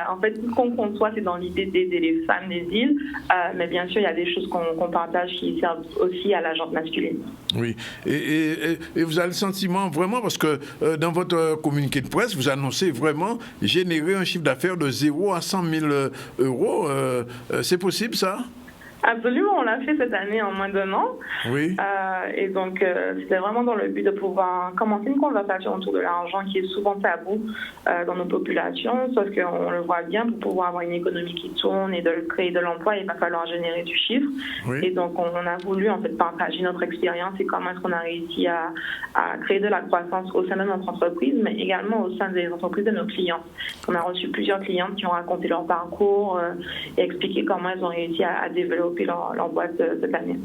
En fait, tout ce qu'on conçoit, c'est dans l'idée d'aider les femmes des îles. Mais bien sûr, il y a des choses qu'on partage qui servent aussi à la gente masculine. Oui. Et vous avez le sentiment vraiment, parce que dans votre communiqué de presse, vous annoncez vraiment générer un chiffre d'affaires de 0 à 100 000 euros. C'est possible, ça? Absolument, on l'a fait cette année en moins d'1 an. Oui. Et donc, c'était vraiment dans le but de pouvoir commencer une conversation autour de l'argent qui est souvent tabou dans nos populations, sauf qu'on le voit bien, pour pouvoir avoir une économie qui tourne et de créer de l'emploi, il va falloir générer du chiffre. Oui. Et donc, on a voulu en fait partager notre expérience et comment est-ce qu'on a réussi à créer de la croissance au sein de notre entreprise, mais également au sein des entreprises de nos clients. On a reçu plusieurs clientes qui ont raconté leur parcours et expliqué comment elles ont réussi à développer leur boîte cette année.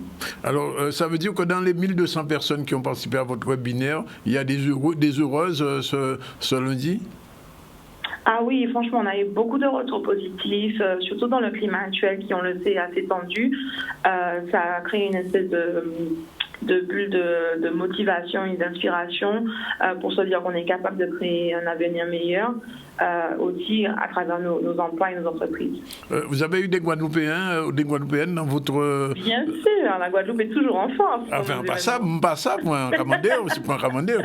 Alors, ça veut dire que dans les 1200 personnes qui ont participé à votre webinaire, il y a des heureuses ce lundi? Ah oui, franchement, on a eu beaucoup de retours positifs, surtout dans le climat actuel qui, on le sait, est assez tendu. Ça a créé une espèce de bulle de motivation et d'inspiration pour se dire qu'on est capable de créer un avenir meilleur. Aussi à travers nos emplois et nos entreprises. Vous avez eu des Guadeloupéens ou des Guadeloupéennes dans votre... Bien sûr, la Guadeloupe est toujours en force. Enfin, pas ça, pour un commandeur, c'est pour un commandeur.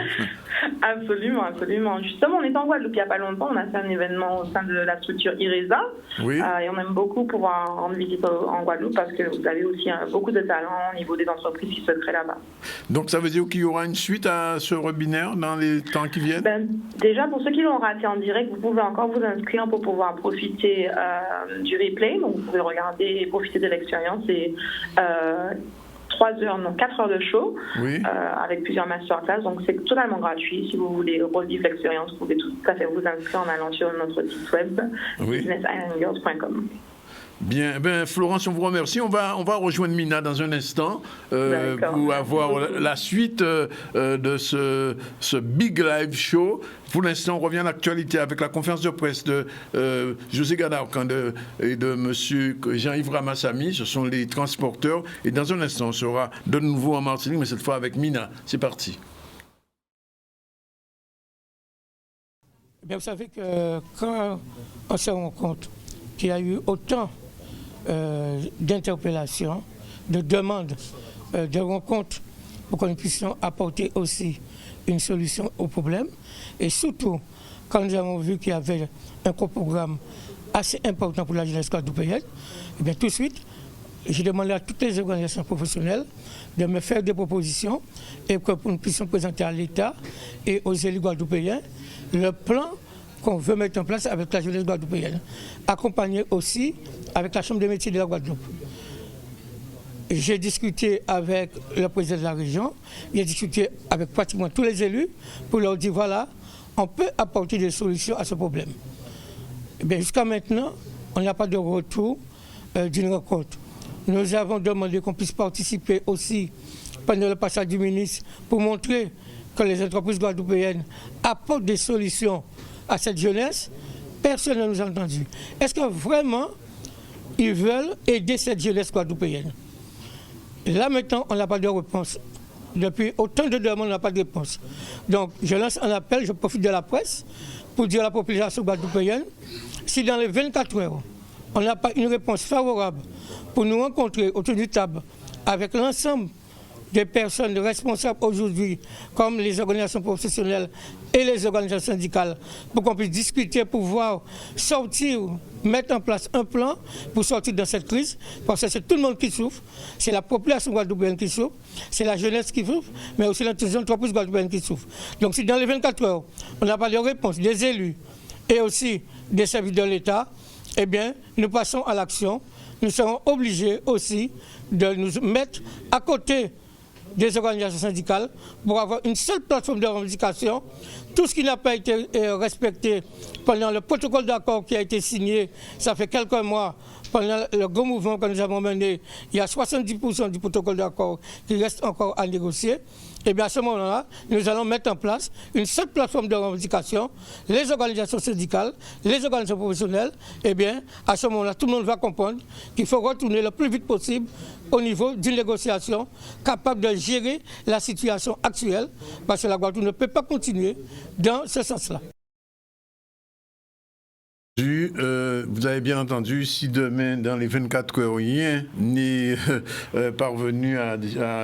Absolument, absolument. Justement, on était en Guadeloupe il n'y a pas longtemps, on a fait un événement au sein de la structure IRESA. Oui. Et on aime beaucoup pouvoir rendre visite en Guadeloupe parce que vous avez aussi beaucoup de talent au niveau des entreprises qui se créent là-bas. Donc ça veut dire qu'il y aura une suite à ce webinaire dans les temps qui viennent? Déjà, pour ceux qui l'ont raté en direct, vous pouvez encore vous inscrire pour pouvoir profiter du replay. Donc, vous pouvez regarder et profiter de l'expérience. Et 4 heures de show avec plusieurs masterclass. Donc, c'est totalement gratuit. Si vous voulez revivre l'expérience, vous pouvez tout à fait vous inscrire en allant sur notre site web, businessislandgirls.com. Bien, Florence, on vous remercie. On va rejoindre Mina dans un instant pour avoir la suite de ce Big Live Show. Pour l'instant, on revient à l'actualité avec la conférence de presse de José Gadarcan et de M. Jean-Yves Ramassamy. Ce sont les transporteurs. Et dans un instant, on sera de nouveau en Martinique, mais cette fois avec Mina. C'est parti. Bien, vous savez que quand on se rend compte qu'il y a eu autant d'interpellations, de demandes, de rencontres pour que nous puissions apporter aussi une solution au problème. Et surtout, quand nous avons vu qu'il y avait un programme assez important pour la jeunesse guadeloupéenne, et bien tout de suite, j'ai demandé à toutes les organisations professionnelles de me faire des propositions et que nous puissions présenter à l'État et aux élus guadeloupéens le plan qu'on veut mettre en place avec la jeunesse guadeloupéenne, accompagné aussi avec la Chambre des métiers de la Guadeloupe. J'ai discuté avec le président de la région, j'ai discuté avec pratiquement tous les élus pour leur dire voilà, on peut apporter des solutions à ce problème. Jusqu'à maintenant, on n'a pas de retour d'une rencontre. Nous avons demandé qu'on puisse participer aussi pendant le passage du ministre pour montrer que les entreprises guadeloupéennes apportent des solutions à cette jeunesse. Personne ne nous a entendus. Est-ce que vraiment ils veulent aider cette jeunesse guadeloupéenne? Là maintenant, on n'a pas de réponse. Depuis autant de demandes, on n'a pas de réponse. Donc je lance un appel, je profite de la presse pour dire à la population guadeloupéenne, si dans les 24 heures, on n'a pas une réponse favorable pour nous rencontrer autour du table avec l'ensemble des personnes responsables aujourd'hui, comme les organisations professionnelles et les organisations syndicales, pour qu'on puisse discuter, pour pouvoir sortir, mettre en place un plan pour sortir de cette crise, parce que c'est tout le monde qui souffre, c'est la population guadeloupéenne qui souffre, c'est la jeunesse qui souffre, mais aussi les entreprises guadeloupéennes qui souffrent. Donc si dans les 24 heures, on n'a pas de réponse des élus et aussi des services de l'État, eh bien, nous passons à l'action. Nous serons obligés aussi de nous mettre à côté des organisations syndicales pour avoir une seule plateforme de revendication. Tout ce qui n'a pas été respecté pendant le protocole d'accord qui a été signé, ça fait quelques mois, pendant le grand mouvement que nous avons mené, il y a 70% du protocole d'accord qui reste encore à négocier. Et bien à ce moment-là, nous allons mettre en place une seule plateforme de revendication, les organisations syndicales, les organisations professionnelles. Et bien à ce moment-là, tout le monde va comprendre qu'il faut retourner le plus vite possible au niveau d'une négociation capable de gérer la situation actuelle, parce que la Guadeloupe ne peut pas continuer dans ce sens-là. Vous avez bien entendu, si demain, dans les 24 heures, rien n'est parvenu à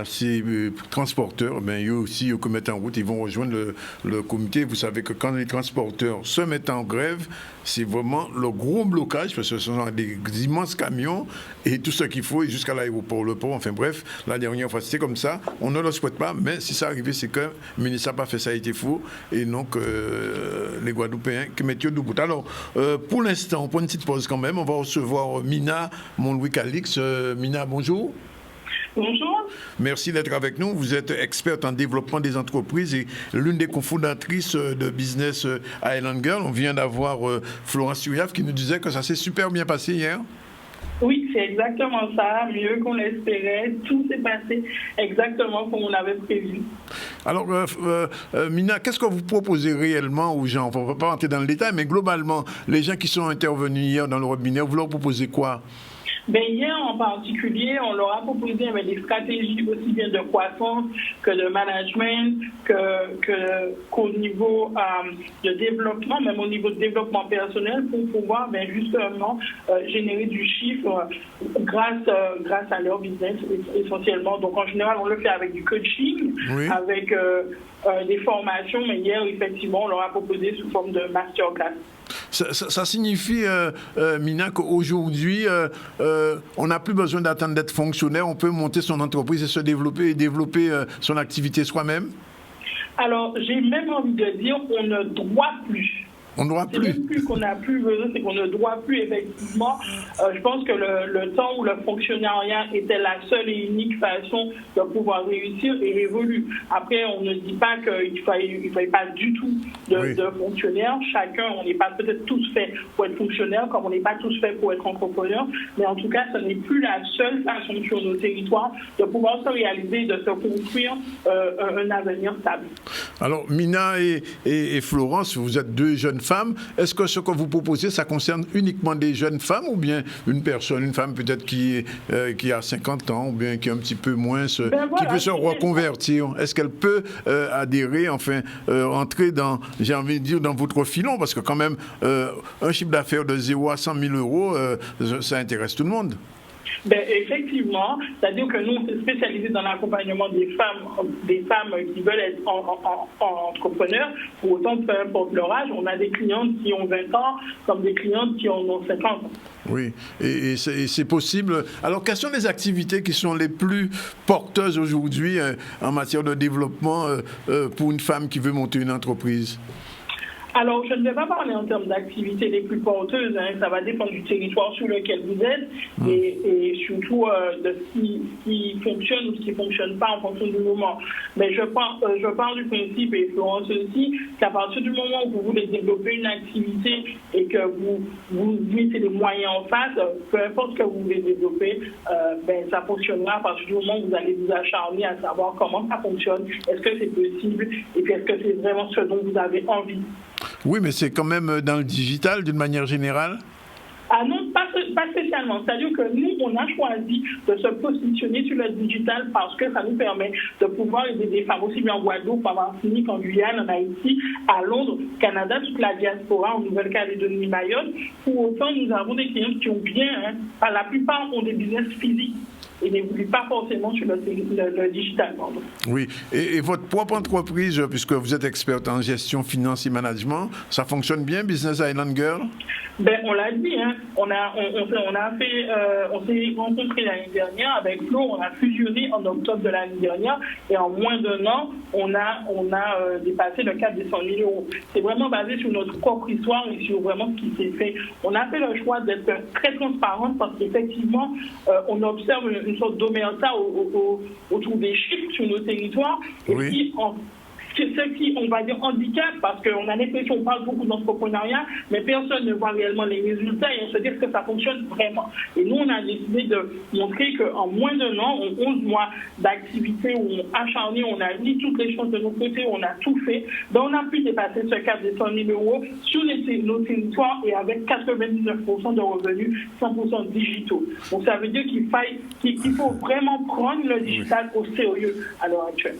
ces transporteurs, ben, eux aussi, ils mettent en route, ils vont rejoindre le comité. Vous savez que quand les transporteurs se mettent en grève, c'est vraiment le gros blocage, parce que ce sont des immenses camions et tout ce qu'il faut jusqu'à l'aéroport, le port, enfin bref, la dernière fois c'était comme ça. On ne le souhaite pas, mais si ça arrivait, c'est que le ministre n'a pas fait ça, a été faux, et donc les Guadeloupéens qui mettent au bout. Alors, pour l'instant, on prend une petite pause quand même. On va recevoir Mina Montlouis-Calix. Mina, bonjour. Bonjour. Merci d'être avec nous. Vous êtes experte en développement des entreprises et l'une des cofondatrices de Business Island Girl. On vient d'avoir Florence Turiaf qui nous disait que ça s'est super bien passé hier. Oui, c'est exactement ça, mieux qu'on l'espérait. Tout s'est passé exactement comme on avait prévu. Alors, Mina, qu'est-ce que vous proposez réellement aux gens? On ne va pas rentrer dans le détail, mais globalement, les gens qui sont intervenus hier dans le webinaire, vous leur proposez quoi? Hier en particulier, on leur a proposé des stratégies aussi bien de croissance que de management, qu'au niveau de développement, même au niveau de développement personnel, pour pouvoir justement générer du chiffre grâce à leur business essentiellement. Donc en général, on le fait avec du coaching, oui, avec des formations, mais hier, effectivement, on leur a proposé sous forme de masterclass. Ça signifie, Mina, qu'aujourd'hui, on n'a plus besoin d'attendre d'être fonctionnaire, on peut monter son entreprise et se développer son activité soi-même? Alors, j'ai même envie de dire qu'on ne doit plus. On n'aura plus. C'est même plus qu'on n'a plus besoin, c'est qu'on ne doit plus effectivement. Je pense que le temps où le fonctionnariat était la seule et unique façon de pouvoir réussir est révolu. Après, on ne dit pas qu'il ne fallait pas du tout de fonctionnaires. Chacun, on n'est pas peut-être tous faits pour être fonctionnaires, comme on n'est pas tous faits pour être entrepreneurs, mais en tout cas, ce n'est plus la seule façon sur nos territoires de pouvoir se réaliser, de se construire un avenir stable. Alors, Mina et Florence, vous êtes deux jeunes femmes. Est-ce que ce que vous proposez, ça concerne uniquement des jeunes femmes ou bien une femme peut-être qui a 50 ans ou bien qui est un petit peu moins, qui peut se reconvertir? Est-ce qu'elle peut adhérer, entrer dans, j'ai envie de dire, dans votre filon? Parce que quand même, un chiffre d'affaires de 0 à 100 000 euros, ça intéresse tout le monde. Effectivement, c'est-à-dire que nous, on s'est spécialisé dans l'accompagnement des femmes qui veulent être entrepreneurs. Pour autant, peu importe leur âge, on a des clientes qui ont 20 ans comme des clientes qui en ont 50 ans. Oui, et c'est possible. Alors, quelles sont les activités qui sont les plus porteuses aujourd'hui en matière de développement pour une femme qui veut monter une entreprise? Alors, je ne vais pas parler en termes d'activités les plus porteuses, ça va dépendre du territoire sur lequel vous êtes et surtout de ce qui fonctionne ou ce qui ne fonctionne pas en fonction du moment. Mais je pars du principe, et Florence aussi, qu'à partir du moment où vous voulez développer une activité et que vous mettez les moyens en face, peu importe ce que vous voulez développer, ça fonctionnera à partir du moment où vous allez vous acharner à savoir comment ça fonctionne, est-ce que c'est possible et puis est-ce que c'est vraiment ce dont vous avez envie. Oui, mais c'est quand même dans le digital, d'une manière générale? Ah non, pas spécialement. C'est-à-dire que nous, on a choisi de se positionner sur le digital parce que ça nous permet de pouvoir aider des femmes aussi bien en Guadeloupe, en Martinique, en Guyane, en Haïti, à Londres, Canada, toute la diaspora, en Nouvelle-Calédonie, Mayotte. Pour autant, nous avons des clients qui ont bien, la plupart ont des business physiques et n'évoluent pas forcément sur le digital. Pardon. Oui, et votre propre entreprise, puisque vous êtes experte en gestion, finance et management, ça fonctionne bien, Business Island Girl? On l'a dit, on s'est rencontrés l'année dernière avec Flo, on a fusionné en octobre de l'année dernière et en moins d'un an, on a dépassé le cap des 100 000 euros. C'est vraiment basé sur notre propre histoire et sur vraiment ce qui s'est fait. On a fait le choix d'être très transparente parce qu'effectivement, on observe une sorte d'omerta autour des chiffres sur nos territoires et puis ce qui, on va dire, handicap, parce qu'on a l'impression qu'on parle beaucoup d'entrepreneuriat, mais personne ne voit réellement les résultats et on se dit que ça fonctionne vraiment. Et nous, on a décidé de montrer qu'en moins d'un an, en 11 mois d'activité où on a acharné, on a mis toutes les choses de nos côtés, on a tout fait, on a pu dépasser ce cap des 100 000 euros sur nos territoires et avec 99% de revenus 100% digitaux. Donc ça veut dire qu'il faut vraiment prendre le digital au sérieux à l'heure actuelle.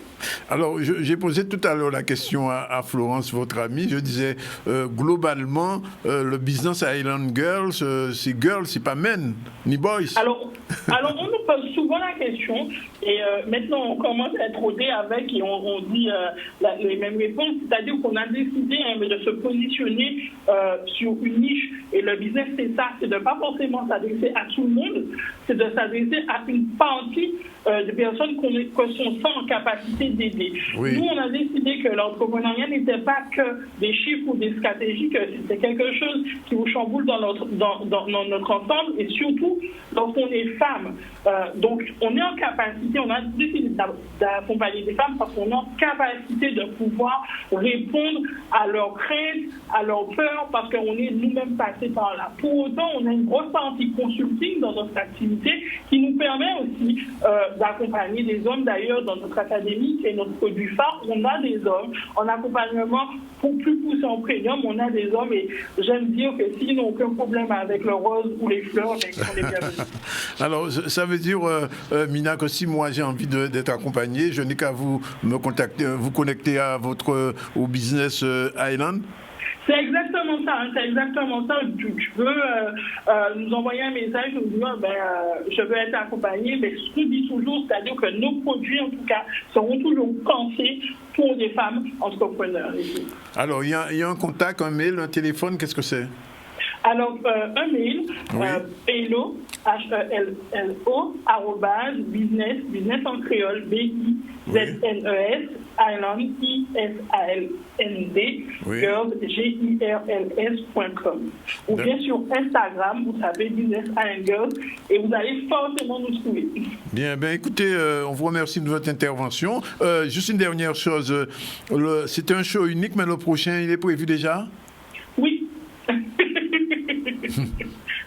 Alors, j'ai posé tout à l'heure la question à Florence, votre amie. Je disais, globalement, le Business Island Girls, c'est girls, c'est pas men, ni boys. Alors, on nous pose souvent la question, et maintenant on commence à être rodé avec, et on dit les mêmes réponses, c'est-à-dire qu'on a décidé de se positionner sur une niche. Et le business, c'est ça, c'est de ne pas forcément s'adresser à tout le monde, c'est de s'adresser à une partie de personnes qu'on sont sans capacité d'aider. Oui. Nous, on a décidé que l'entrepreneuriat n'était pas que des chiffres ou des stratégies, que c'était quelque chose qui vous chamboule dans notre ensemble, et surtout lorsqu'on est femme. Donc, on est en capacité, on a décidé d'accompagner des femmes parce qu'on est en capacité de pouvoir répondre à leurs craintes, à leurs peurs, parce qu'on est nous-mêmes passés par là. Pour autant, on a une grosse partie consulting dans notre activité qui nous permet aussi d'accompagner des hommes. D'ailleurs, dans notre académie, qui est notre produit phare, on a des hommes en accompagnement pour plus pousser en premium, on a des hommes, et j'aime dire que s'ils n'ont aucun problème avec le rose ou les fleurs, ils sont les bienvenus. Alors, ça veut dire, Mina, que si moi j'ai envie d'être accompagné, je n'ai qu'à vous connecter au Business Island? C'est exactement ça. Tu peux nous envoyer un message, nous dire je veux être accompagné, mais ce qu'on dit toujours, c'est-à-dire que nos produits, en tout cas, seront toujours pensés pour des femmes entrepreneurs. Alors, il y a un contact, un mail, un téléphone, qu'est-ce que c'est? Alors, un mail, hello, HELLO, business en créole, BIZNES, Island, ISALND, girls, GIRLS.com. Ou bien sur Instagram, vous tapez Business Island Girls et vous allez forcément nous trouver. Bien, écoutez, on vous remercie de votre intervention. Juste une dernière chose, c'était un show unique, mais le prochain, il est prévu déjà? Oui.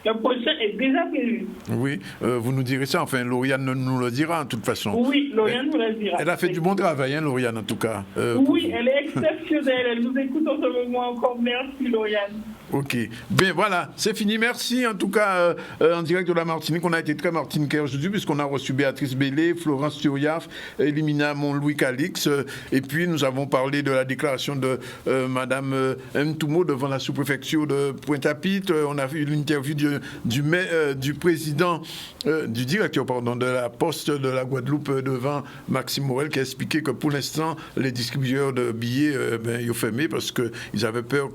Le prochain est déjà prévu. Oui, vous nous direz ça. Enfin, Lauriane nous le dira, de toute façon. Oui, Lauriane nous le dira. Elle a fait du bon travail, Lauriane, en tout cas. Oui, elle est exceptionnelle. Elle nous écoute en ce moment encore. Merci, Lauriane. Ok. Bien, voilà, c'est fini. Merci, en tout cas, en direct de la Martinique. On a été très martiniquais aujourd'hui, puisqu'on a reçu Béatrice Bellé, Florence Turiaf, Elimina Montlouis Calix. Et puis, nous avons parlé de la déclaration de Madame Mtoumo devant la sous-préfecture de Pointe-à-Pitre. On a vu l'interview du président, du directeur, de la Poste de la Guadeloupe devant Maxime Morel, qui a expliqué que pour l'instant, les distributeurs de billets, ils ont fermé parce qu'ils avaient peur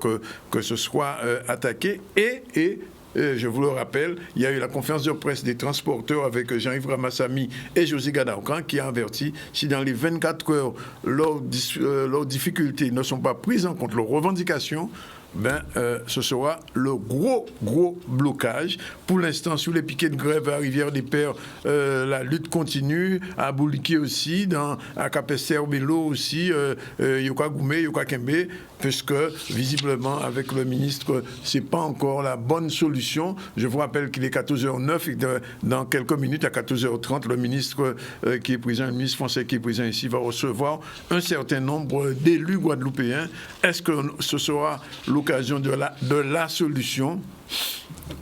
que ce soit attaqué. Et je vous le rappelle, il y a eu la conférence de presse des transporteurs avec Jean-Yves Ramassamy et José Gadaoukan qui a averti si dans les 24 heures, leurs difficultés ne sont pas prises en compte, leurs revendications, ce sera le gros blocage. Pour l'instant, sur les piquets de grève à Rivière-des-Pères, la lutte continue. À Bouliké aussi, à Capester-Bello aussi, Yoka Goumé, Yoka Kembe, puisque visiblement, avec le ministre, c'est pas encore la bonne solution. Je vous rappelle qu'il est 14h09 et dans quelques minutes, à 14h30, le ministre qui est présent, le ministre français qui est présent ici, va recevoir un certain nombre d'élus guadeloupéens. Est-ce que ce sera l'occasion de la solution?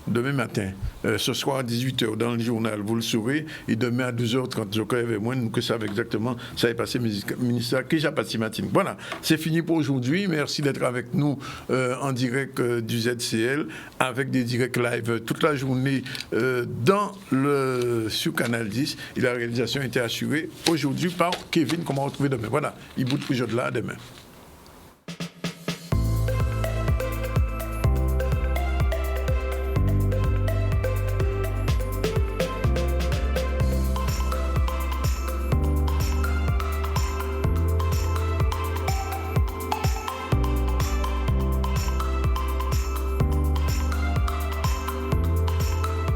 Demain matin, ce soir à 18h dans le journal, vous le saurez, et demain à 12h30, je crois avec moi, nous que savons exactement, ça est passé ministère Keja Patimatine. Voilà, c'est fini pour aujourd'hui. Merci d'être avec nous en direct du ZCL, avec des directs live toute la journée sur Canal 10. Et la réalisation a été assurée aujourd'hui par Kevin, qu'on va retrouver demain. Voilà, il bout de Jodla demain.